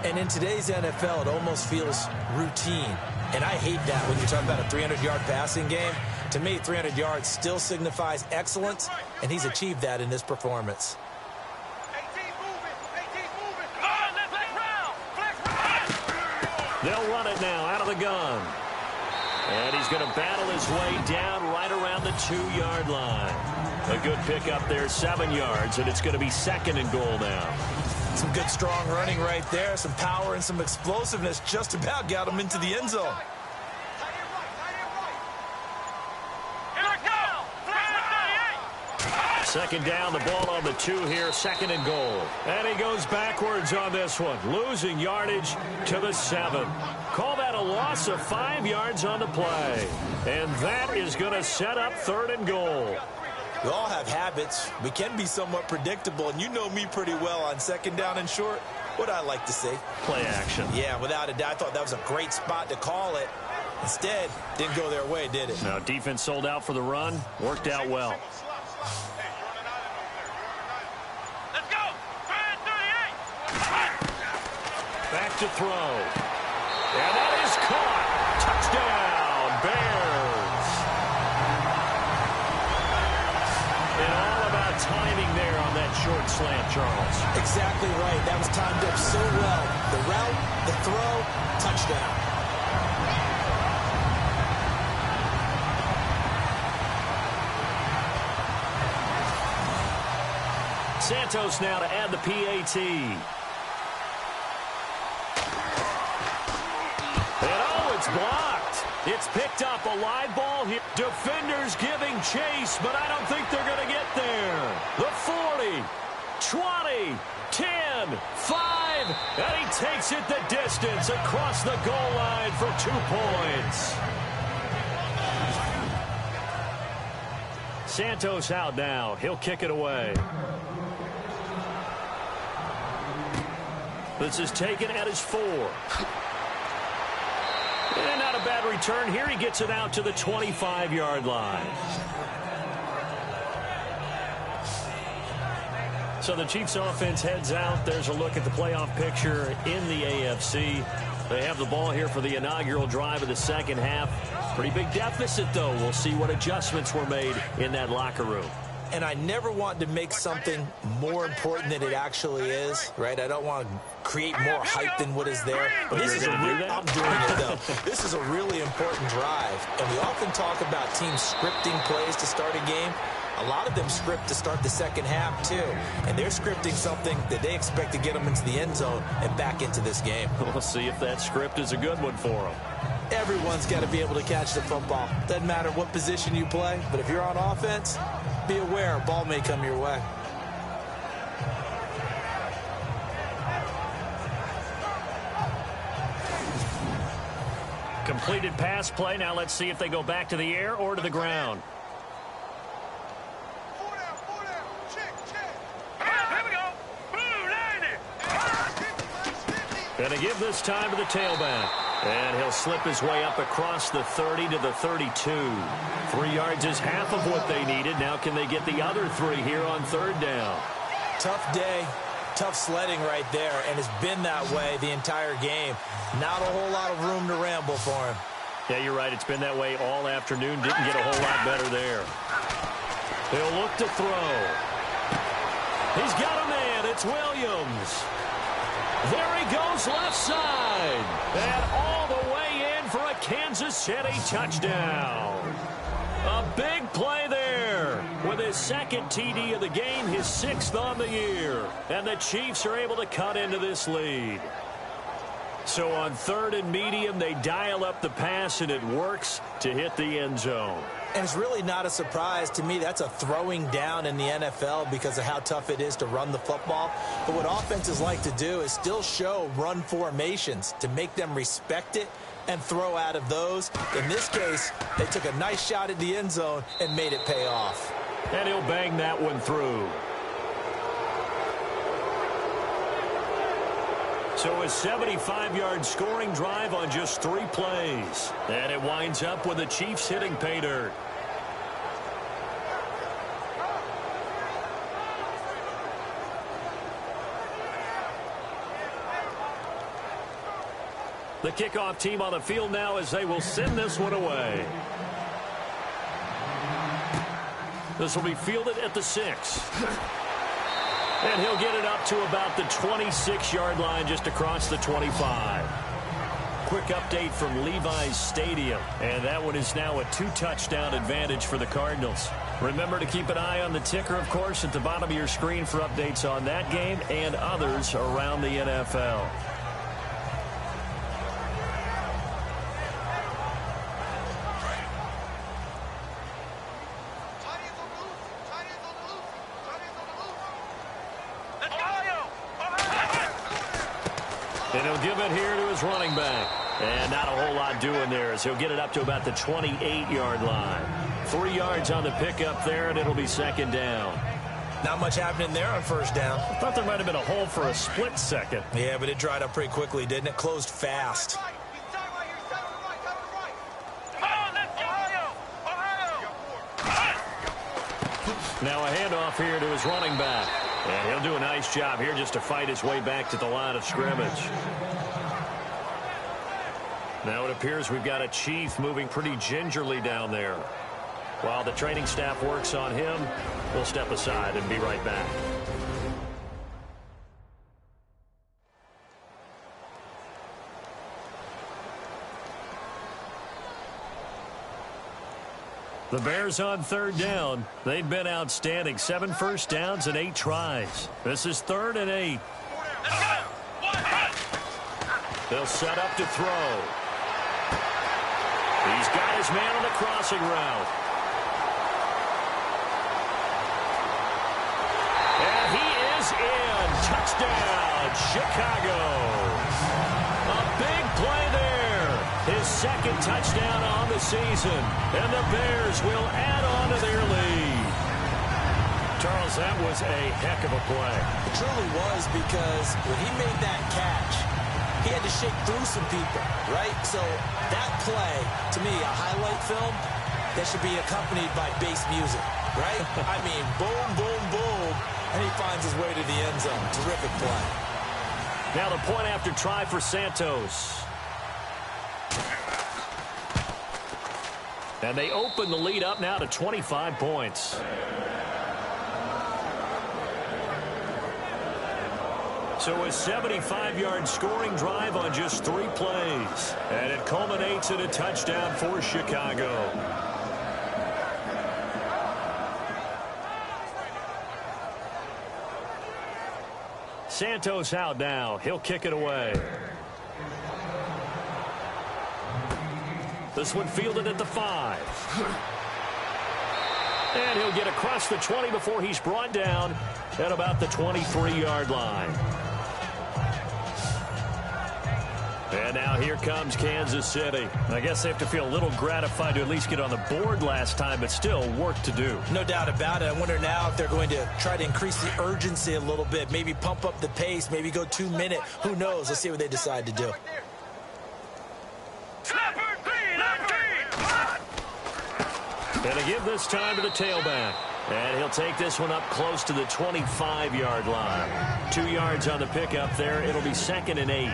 And in today's NFL, it almost feels routine. And I hate that when you talk about a 300-yard passing game. To me, 300 yards still signifies excellence, and he's achieved that in this performance. They'll run it now out of the gun. And he's going to battle his way down right around the 2-yard line. A good pickup there, 7 yards, and it's going to be 2nd and goal now. Some good, strong running right there. Some power and some explosiveness just about got him into the end zone. Second down, the ball on the 2 here, 2nd and goal. And he goes backwards on this one, losing yardage to the 7. Call that a loss of 5 yards on the play. And that is going to set up 3rd and goal. We all have habits. We can be somewhat predictable, and you know me pretty well on 2nd down and short. What I like to see? Play action. Yeah, without a doubt, I thought that was a great spot to call it. Instead, didn't go their way, did it? Now, defense sold out for the run. Worked out well. Let's go! Back to throw. And that is caught. Touchdown, Bears. And all about timing there on that short slant, Charles. Exactly right. That was timed up so well. The route, the throw, touchdown. Santos now to add the PAT. And oh, it's blocked. It's picked up, a live ball here. Defenders giving chase, but I don't think they're going to get there. The 40, 20, 10, 5, and he takes it the distance across the goal line for 2 points. Santos out now. He'll kick it away. This is taken at his 4. And not a bad return here. He gets it out to the 25-yard line. So the Chiefs offense heads out. There's a look at the playoff picture in the AFC. They have the ball here for the inaugural drive of the second half. Pretty big deficit, though. We'll see what adjustments were made in that locker room. And I never want to make something more important than it actually is, right? I don't want to create more hype than what is there. But this is I'm doing it, though. This is a really important drive. And we often talk about teams scripting plays to start a game. A lot of them script to start the second half, too. And they're scripting something that they expect to get them into the end zone and back into this game. We'll see if that script is a good one for them. Everyone's got to be able to catch the football. Doesn't matter what position you play, but if you're on offense, be aware a ball may come your way. Completed pass play. Now let's see if they go back to the air or to the ground. And they give this time to the tailback. And he'll slip his way up across the 30 to the 32. 3 yards is half of what they needed. Now can they get the other 3 here on 3rd down? Tough day, tough sledding right there, and it's been that way the entire game. Not a whole lot of room to ramble for him. Yeah, you're right. It's been that way all afternoon. Didn't get a whole lot better there. He'll look to throw. He's got a man. It's Williams. There he goes left side. And all the way in for a Kansas City touchdown. A big play there. With his 2nd TD of the game, his 6th on the year. And the Chiefs are able to cut into this lead. So on 3rd and medium, they dial up the pass, and it works to hit the end zone. And it's really not a surprise to me. That's a throwing down in the NFL because of how tough it is to run the football. But what offenses like to do is still show run formations to make them respect it and throw out of those. In this case, they took a nice shot at the end zone and made it pay off. And he'll bang that one through. So a 75-yard scoring drive on just 3 plays. And it winds up with the Chiefs hitting pay dirt. The kickoff team on the field now as they will send this one away. This will be fielded at the 6. And he'll get it up to about the 26-yard line just across the 25. Quick update from Levi's Stadium. And that one is now a 2-touchdown advantage for the Cardinals. Remember to keep an eye on the ticker, of course, at the bottom of your screen for updates on that game and others around the NFL. And he'll give it here to his running back. And not a whole lot doing there as he'll get it up to about the 28-yard line. 3 yards on the pickup there, and it'll be second down. Not much happening there on first down. I thought there might have been a hole for a split second. Yeah, but it dried up pretty quickly, didn't it? Closed fast. Now a handoff here to his running back. And he'll do a nice job here just to fight his way back to the line of scrimmage. Now it appears we've got a Chief moving pretty gingerly down there. While the training staff works on him, we'll step aside and be right back. The Bears on third down. They've been outstanding. 7 first downs and 8 tries. This is 3rd and 8. They'll set up to throw. He's got his man on the crossing route. And he is in. Touchdown, Chicago. A big play there. His 2nd touchdown on the season. And the Bears will add on to their lead. Charles, that was a heck of a play. It truly was, because when he made that catch, he had to shake through some people, right? So that play, to me, a highlight film, that should be accompanied by bass music, right? I mean, boom, boom, boom, and he finds his way to the end zone. Terrific play. Now the point after try for Santos. And they open the lead up now to 25 points. So a 75-yard scoring drive on just 3 plays. And it culminates in a touchdown for Chicago. Santos out now. He'll kick it away. This one fielded at the 5. And he'll get across the 20 before he's brought down at about the 23-yard line. And now here comes Kansas City. I guess they have to feel a little gratified to at least get on the board last time, but still work to do. No doubt about it. I wonder now if they're going to try to increase the urgency a little bit, maybe pump up the pace, maybe go 2-minute. Who knows? Let's see what they decide to do. And to give this time to the tailback. And he'll take this one up close to the 25-yard line. 2 yards on the pickup there. It'll be 2nd and 8.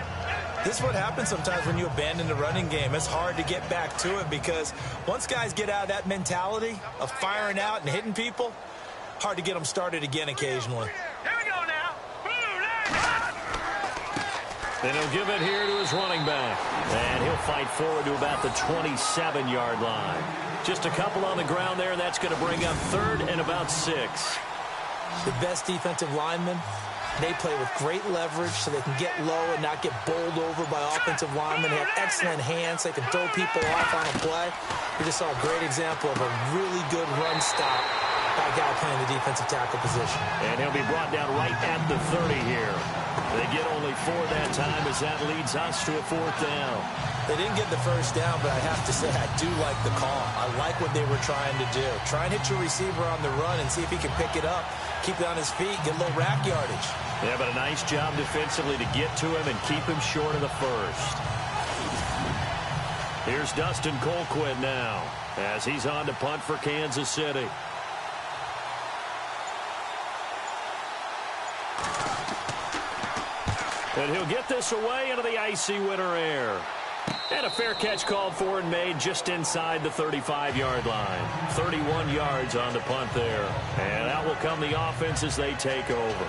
This is what happens sometimes when you abandon the running game. It's hard to get back to it because once guys get out of that mentality of firing out and hitting people, hard to get them started again occasionally. Here we go now. And he'll give it here to his running back. And he'll fight forward to about the 27-yard line. Just a couple on the ground there. That's going to bring up 3rd and about 6. The best defensive lineman They play with great leverage so they can get low and not get bowled over by offensive linemen. They have excellent hands. They can throw people off on a play. We just saw a great example of a really good run stop by a guy playing the defensive tackle position. And he'll be brought down right at the 30 here. They get only 4 that time as that leads us to a 4th down. They didn't get the first down, but I have to say I do like the call. I like what they were trying to do. Try and hit your receiver on the run and see if he can pick it up, keep it on his feet, get a little rack yardage. Yeah, but a nice job defensively to get to him and keep him short of the first. Here's Dustin Colquitt now as he's on to punt for Kansas City. And he'll get this away into the icy winter air. And a fair catch called for and made just inside the 35-yard line. 31 yards on the punt there. And out will come the offense as they take over.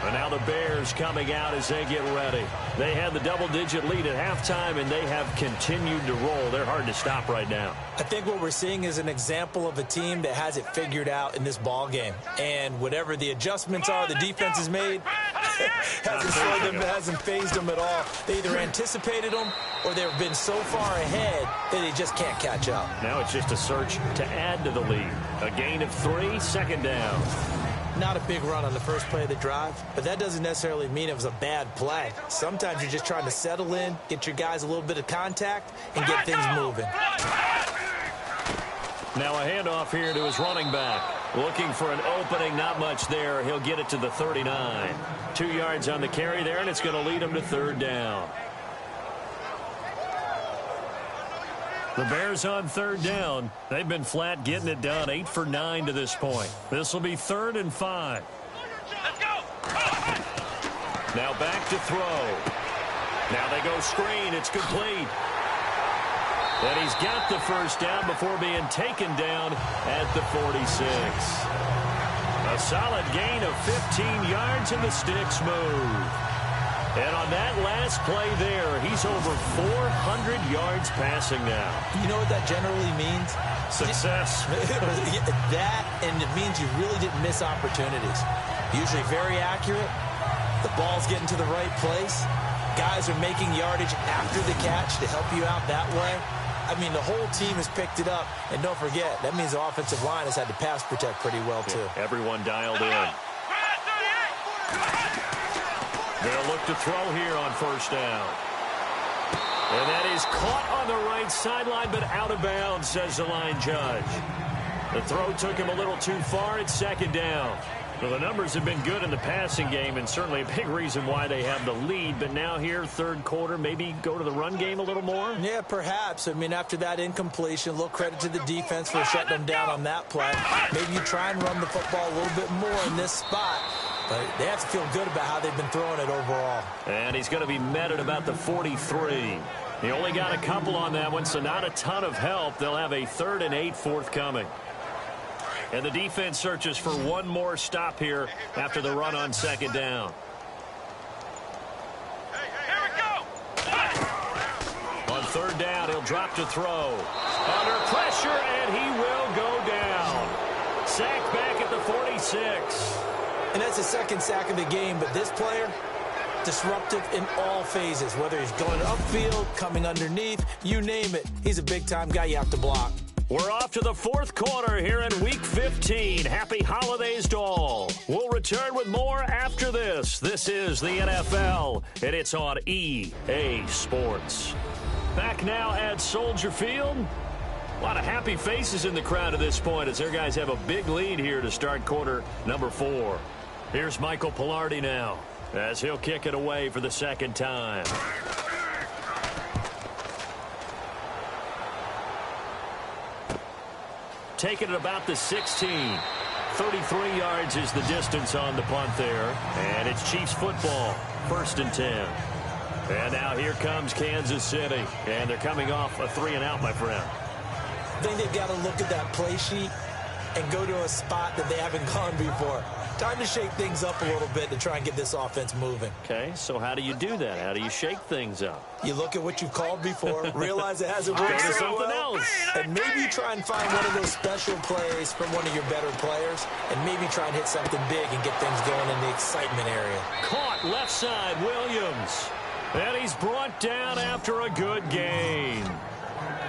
And now the Bears coming out as they get ready. They had the double-digit lead at halftime, and they have continued to roll. They're hard to stop right now. I think what we're seeing is an example of a team that has it figured out in this ball game. And whatever the adjustments are the defense has made, hasn't phased them at all. They either anticipated them or they've been so far ahead that they just can't catch up. Now it's just a search to add to the lead. A gain of 3, 2nd down. Not a big run on the first play of the drive, but that doesn't necessarily mean it was a bad play. Sometimes you're just trying to settle in, get your guys a little bit of contact, and get things moving. Now a handoff here to his running back. Looking for an opening, not much there. He'll get it to the 39. 2 yards on the carry there, and it's going to lead him to 3rd down. The Bears on 3rd down. They've been flat getting it done. 8 for 9 to this point. This will be 3rd and 5. Let's go. Now back to throw. Now they go screen. It's complete. And he's got the first down before being taken down at the 46. A solid gain of 15 yards, and the sticks move. And on that last play there, he's over 400 yards passing now. You know what that generally means? Success. That, and it means you really didn't miss opportunities. Usually very accurate. The ball's getting to the right place. Guys are making yardage after the catch to help you out that way. I mean, the whole team has picked it up. And don't forget, that means the offensive line has had to pass protect pretty well, too. Yeah, everyone dialed in. They'll look to throw here on 1st down. And that is caught on the right sideline, but out of bounds, says the line judge. The throw took him a little too far. It's 2nd down. Well, the numbers have been good in the passing game, and certainly a big reason why they have the lead. But now here, 3rd quarter, maybe go to the run game a little more? Yeah, perhaps. I mean, after that incompletion, a little credit to the defense for shutting them down on that play. Maybe you try and run the football a little bit more in this spot. But they have to feel good about how they've been throwing it overall. And he's going to be met at about the 43. He only got a couple on that one, so not a ton of help. They'll have a 3rd and 8 forthcoming. And the defense searches for one more stop here after the run on 2nd down. Here we go. On 3rd down, he'll drop to throw. Under pressure, and he will go down. Sacked back at the 46. And that's the 2nd sack of the game, but this player, disruptive in all phases, whether he's going upfield, coming underneath, you name it. He's a big-time guy you have to block. We're off to the 4th quarter here in Week 15. Happy holidays to all. We'll return with more after this. This is the NFL, and it's on EA Sports. Back now at Soldier Field. A lot of happy faces in the crowd at this point as their guys have a big lead here to start quarter number 4. Here's Michael Pilardi now as he'll kick it away for the 2nd time. Taking it about the 16. 33 yards is the distance on the punt there. And it's Chiefs football. 1st and 10. And now here comes Kansas City. And they're coming off a 3-and-out, my friend. I think they've got to look at that play sheet and go to a spot that they haven't gone before. Time to shake things up a little bit to try and get this offense moving. Okay, so how do you do that? How do you shake things up? You look at what you've called before, realize it hasn't worked Go to so something well, else. and maybe you try and find one of those special plays from one of your better players, and maybe try and hit something big and get things going in the excitement area. Caught left side, Williams. And he's brought down after a good gain.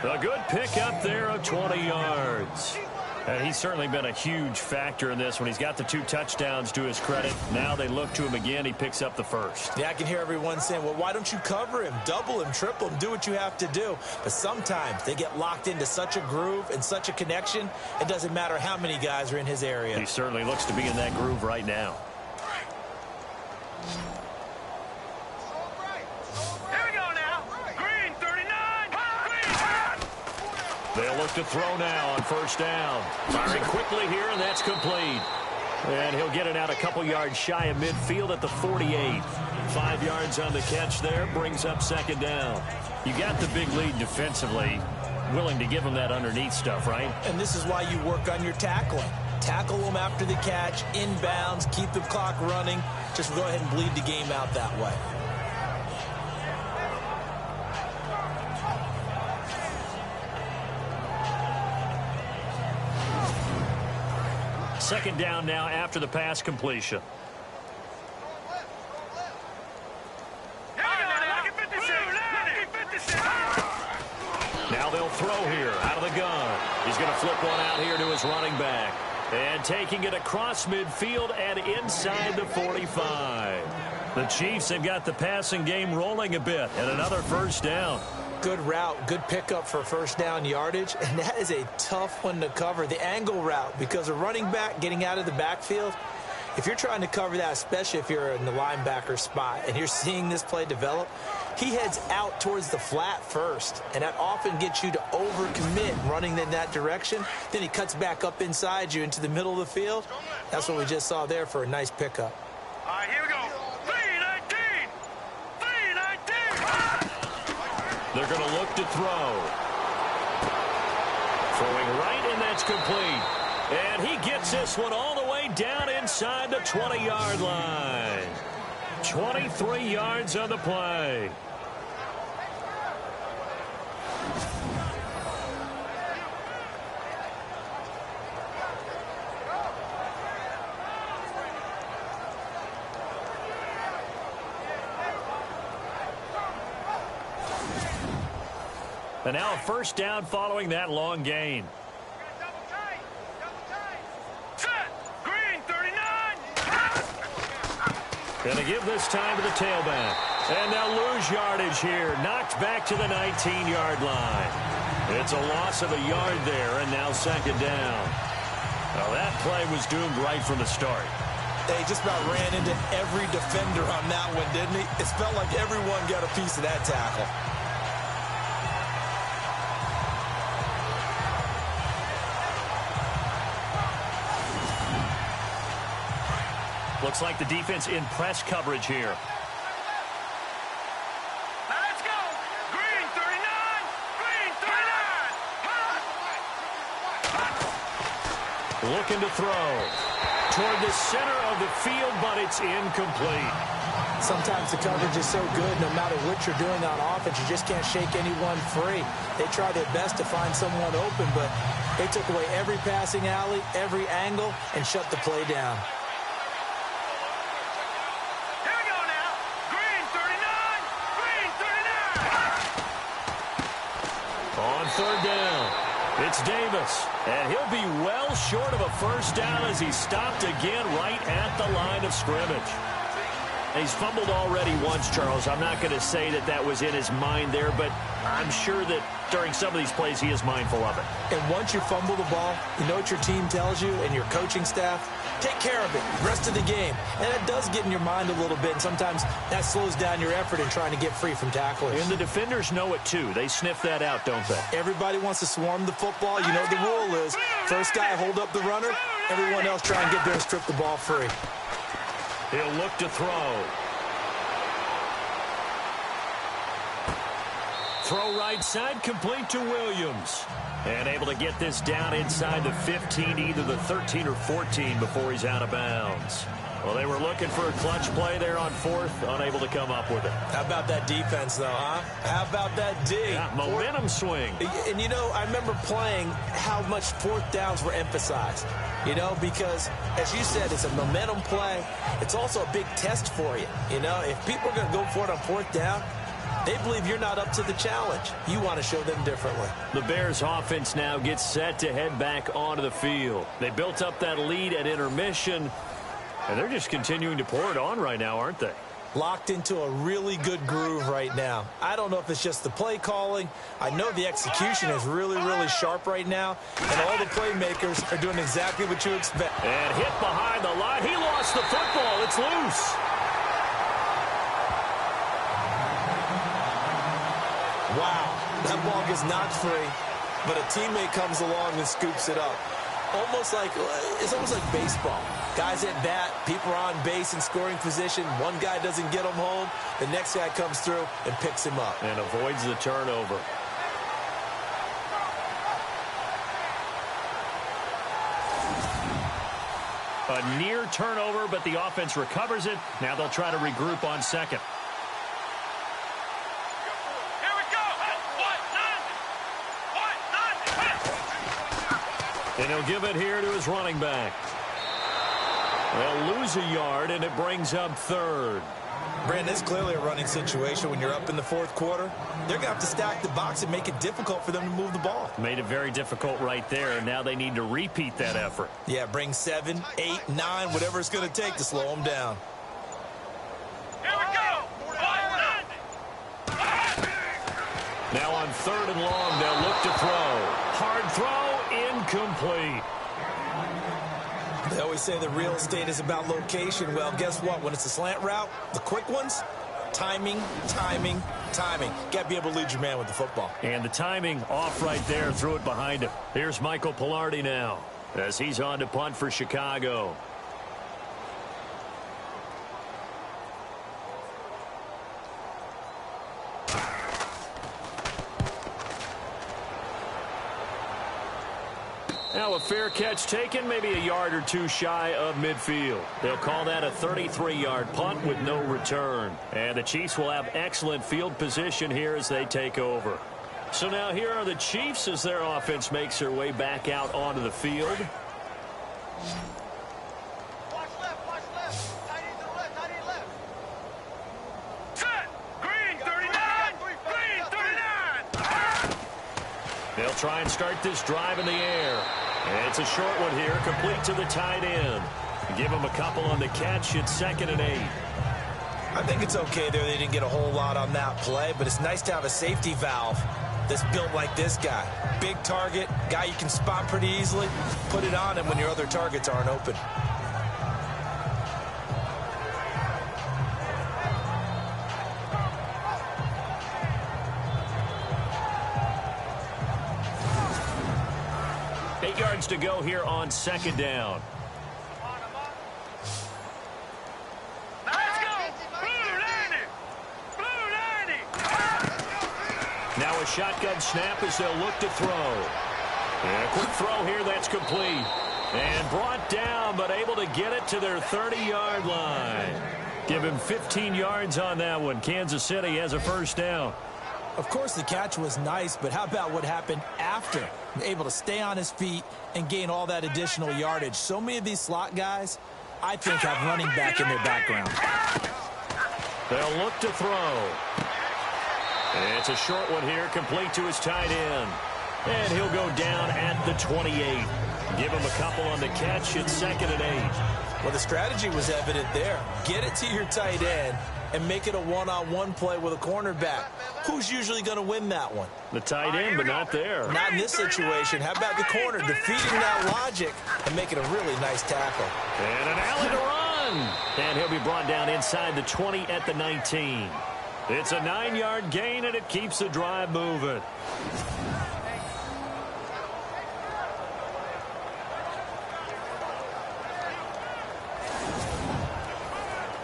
A good pickup there of 20 yards. And he's certainly been a huge factor in this when he's got the 2 touchdowns to his credit. Now they look to him again. He picks up the first. Yeah, I can hear everyone saying, well, why don't you cover him? Double him, triple him, do what you have to do. But sometimes they get locked into such a groove and such a connection, it doesn't matter how many guys are in his area. He certainly looks to be in that groove right now. Here we go now. Green 39. They'll look to throw now on first down. Firing quickly here, and that's complete. And he'll get it out a couple yards shy of midfield at the 48. 5 yards on the catch there, brings up second down. You got the big lead defensively. Willing to give him that underneath stuff, right? And this is why you work on your tackling. Tackle them after the catch, inbounds, keep the clock running. Just go ahead and bleed the game out that way. Second down now after the pass completion. Now they'll throw here out of the gun. He's going to flip one out here to his running back. And taking it across midfield and inside the 45. The Chiefs have got the passing game rolling a bit, and another first down. Good route, good pickup for first down yardage, and that is a tough one to cover. The angle route, because a running back getting out of the backfield, if you're trying to cover that, especially if you're in the linebacker spot and you're seeing this play develop, he heads out towards the flat first, and that often gets you to overcommit running in that direction. Then he cuts back up inside you into the middle of the field. That's what we just saw there for a nice pickup. All right, here we go. 319. 319. They're going to look to throw. Throwing right, and that's complete. And he gets this one all the way down inside the 20-yard line. 23 yards on the play. And now a first down following that long gain. Set. Green 39. Going to give this time to the tailback. And they'll lose yardage here. Knocked back to the 19-yard line. It's a loss of a yard there, and now second down. Well, that play was doomed right from the start. They just about ran into every defender on that one, didn't he? It felt like everyone got a piece of that tackle. Looks like the defense in press coverage here. Now let's go. Green 39. Green 39. Looking to throw toward the center of the field, but it's incomplete. Sometimes the coverage is so good, no matter what you're doing on offense, you just can't shake anyone free. They try their best to find someone open, but they took away every passing alley, every angle, and shut the play down. Third down. It's Davis, and he'll be well short of a first down as he's stopped again right at the line of scrimmage. He's fumbled already once, Charles. I'm not going to say that that was in his mind there, but I'm sure that during some of these plays he is mindful of it. And once you fumble the ball, you know what your team tells you and your coaching staff? Take care of it rest of the game. And that does get in your mind a little bit, and sometimes that slows down your effort in trying to get free from tacklers. And the defenders know it, too. They sniff that out, don't they? Everybody wants to swarm the football. You know what the rule is. First guy, hold up the runner. Everyone else try and get there and strip the ball free. He'll look to throw. Throw right side, complete to Williams. And able to get this down inside the 15, either the 13 or 14 before he's out of bounds. Well, they were looking for a clutch play there on fourth, unable to come up with it. How about that defense, though, huh? How about that D? Yeah, momentum swing. And, you know, I remember playing how much fourth downs were emphasized, you know, because, as you said, it's a momentum play. It's also a big test for you. You know, if people are going to go for it on fourth down, they believe you're not up to the challenge. You want to show them differently. The Bears offense now gets set to head back onto the field. They built up that lead at intermission, and they're just continuing to pour it on right now, aren't they? Locked into a really good groove right now. I don't know if it's just the play calling. I know the execution is really, really sharp right now, and all the playmakers are doing exactly what you expect. And hit behind the line. He lost the football. It's loose. Wow, that ball gets knocked free, but a teammate comes along and scoops it up. It's almost like baseball. Guys at bat, people are on base in scoring position. One guy doesn't get him home. The next guy comes through and picks him up. And avoids the turnover. A near turnover, but the offense recovers it. Now they'll try to regroup on second. And he'll give it here to his running back. They'll lose a yard, and it brings up third. Brandon, it's clearly a running situation when you're up in the fourth quarter. They're going to have to stack the box and make it difficult for them to move the ball. Made it very difficult right there. Now they need to repeat that effort. Yeah, bring 7, 8, 9, whatever it's going to take to slow them down. Here we go. Now on third and long, they'll look to throw. Hard throw, incomplete. They always say the real estate is about location. Well, guess what? When it's a slant route, the quick ones, timing, timing, timing. Got to be able to lead your man with the football. And the timing off right there, threw it behind him. Here's Michael Pilardi now as he's on to punt for Chicago. Now a fair catch taken, maybe a yard or two shy of midfield. They'll call that a 33-yard punt with no return. And the Chiefs will have excellent field position here as they take over. So now here are the Chiefs as their offense makes their way back out onto the field. Watch left, watch left. Tight end to the left, tight end left. Set. Green 39. Green 39. They'll try and start this drive in the air. And it's a short one here, complete to the tight end. Give him a couple on the catch. It's 2nd and 8. I think it's okay there. They didn't get a whole lot on that play, but it's nice to have a safety valve that's built like this guy. Big target, guy you can spot pretty easily. Put it on him when your other targets aren't open. Yards to go here on 2nd down. Let's go. Blue 90. Blue 90. Now a shotgun snap as they'll look to throw. And a quick throw here, that's complete. And brought down, but able to get it to their 30-yard line. Give him 15 yards on that one. Kansas City has a first down. Of course, the catch was nice, but how about what happened after? Able to stay on his feet and gain all that additional yardage. So many of these slot guys, I think, have running back in their background. They'll look to throw. And it's a short one here, complete to his tight end. And he'll go down at the 28. Give him a couple on the catch. It's 2nd and 8. Well, the strategy was evident there. Get it to your tight end and make it a one-on-one play with a cornerback. Who's usually going to win that one? The tight end, but not there. Not in this situation. How about the corner defeating that logic and making a really nice tackle? And an alley to run. And he'll be brought down inside the 20 at the 19. It's a 9-yard gain, and it keeps the drive moving.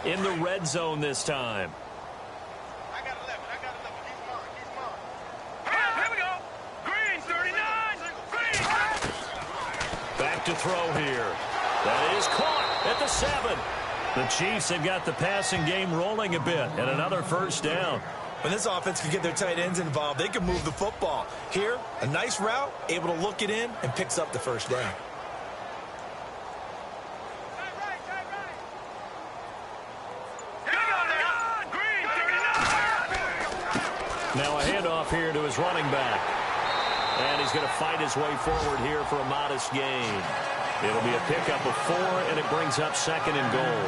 In the red zone this time. I got 11. He's mine. throw here. That is caught at the 7. The Chiefs have got the passing game rolling a bit, and another first down. When this offense can get their tight ends involved, they can move the football. Here, a nice route, able to look it in, and picks up the first down. Now a handoff here to his running back. And he's going to fight his way forward here for a modest gain. It'll be a pickup of 4, and it brings up 2nd and goal.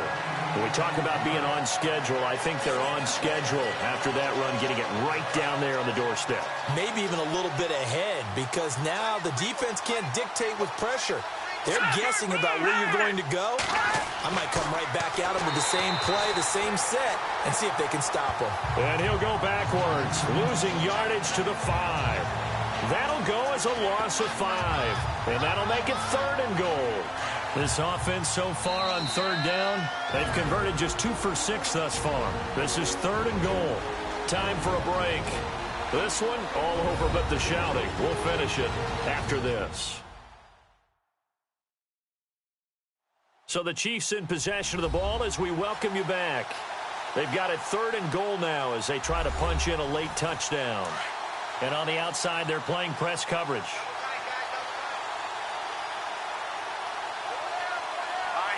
When we talk about being on schedule, I think they're on schedule after that run, getting it right down there on the doorstep. Maybe even a little bit ahead, because now the defense can't dictate with pressure. They're guessing about where you're going to go. I might come right back at them with the same play, the same set, and see if they can stop them. And he'll go backwards, losing yardage to the 5. That'll go as a loss of 5. And that'll make it 3rd and goal. This offense so far on 3rd down, they've converted just 2 for 6 thus far. This is 3rd and goal. Time for a break. This one all over but the shouting. We'll finish it after this. So the Chiefs in possession of the ball as we welcome you back. They've got it 3rd and goal now as they try to punch in a late touchdown. And on the outside, they're playing press coverage.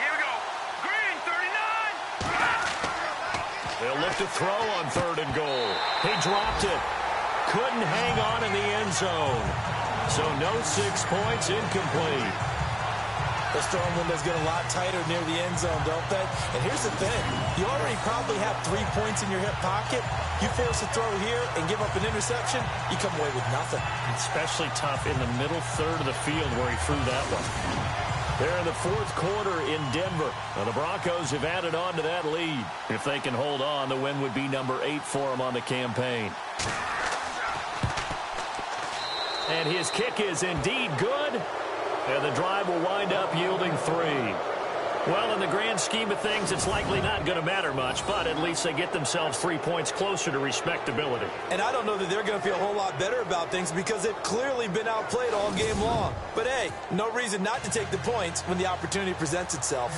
Here we go. Green, 39. They'll look to throw on 3rd and goal. He dropped it. Couldn't hang on in the end zone. So no 6 points, incomplete. Those throwing windows get a lot tighter near the end zone, don't they? And here's the thing. You already probably have 3 points in your hip pocket. You force a throw here and give up an interception, you come away with nothing. Especially tough in the middle third of the field where he threw that one. They're in the 4th quarter in Denver. Now, the Broncos have added on to that lead. If they can hold on, the win would be number 8 for them on the campaign. And his kick is indeed good. And the drive will wind up yielding 3. Well, in the grand scheme of things, it's likely not going to matter much, but at least they get themselves 3 points closer to respectability. And I don't know that they're going to feel a whole lot better about things because they've clearly been outplayed all game long. But, hey, no reason not to take the points when the opportunity presents itself.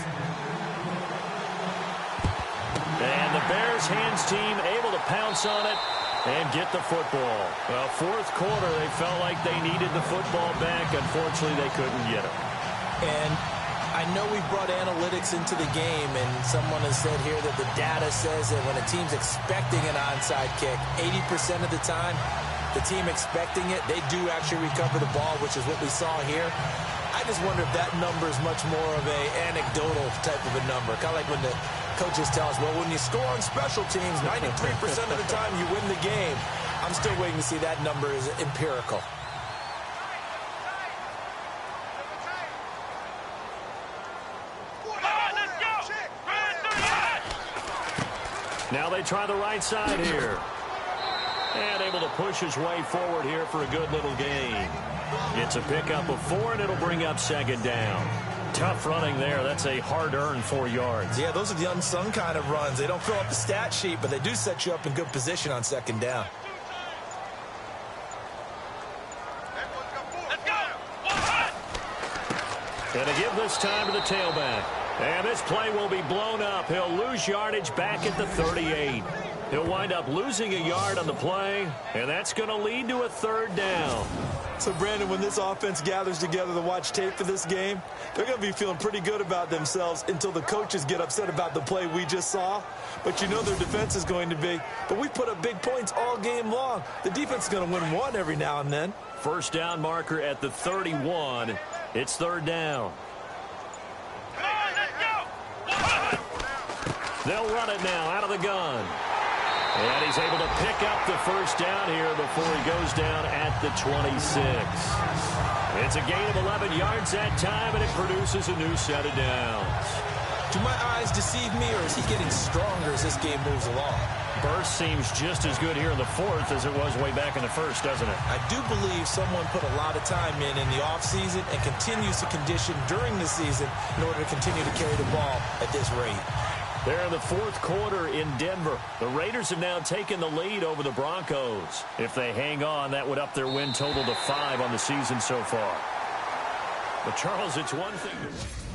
And the Bears hands team able to pounce on it and get the football. Well, 4th quarter, they felt like they needed the football back. Unfortunately, they couldn't get it. And I know we brought analytics into the game, and someone has said here that the data says that when a team's expecting an onside kick, 80% of the time, the team expecting it, they do actually recover the ball, which is what we saw here. I just wonder if that number is much more of a anecdotal type of a number. Kind of like when the coaches tell us, well, when you score on special teams, 93% of the time you win the game. I'm still waiting to see that number is empirical. Now they try the right side here. And able to push his way forward here for a good little gain. It's a pickup of 4, and it'll bring up 2nd down. Tough running there. That's a hard-earned 4 yards. Yeah, those are the unsung kind of runs. They don't fill up the stat sheet, but they do set you up in good position on 2nd down. And to give this time to the tailback. And this play will be blown up. He'll lose yardage back at the 38. He'll wind up losing a yard on the play, and that's going to lead to a 3rd down. So, Brandon, when this offense gathers together to watch tape for this game, they're going to be feeling pretty good about themselves until the coaches get upset about the play we just saw. But you know their defense is going to be. But we put up big points all game long. The defense is going to win one every now and then. First down marker at the 31. It's 3rd down. They'll run it now out of the gun. And he's able to pick up the first down here before he goes down at the 26. It's a gain of 11 yards that time, and it produces a new set of downs. Do my eyes deceive me, or is he getting stronger as this game moves along? Burst seems just as good here in the 4th as it was way back in the 1st, doesn't it? I do believe someone put a lot of time in the offseason and continues to condition during the season in order to continue to carry the ball at this rate. They're in the 4th quarter in Denver. The Raiders have now taken the lead over the Broncos. If they hang on, that would up their win total to 5 on the season so far. But, Charles, it's one thing.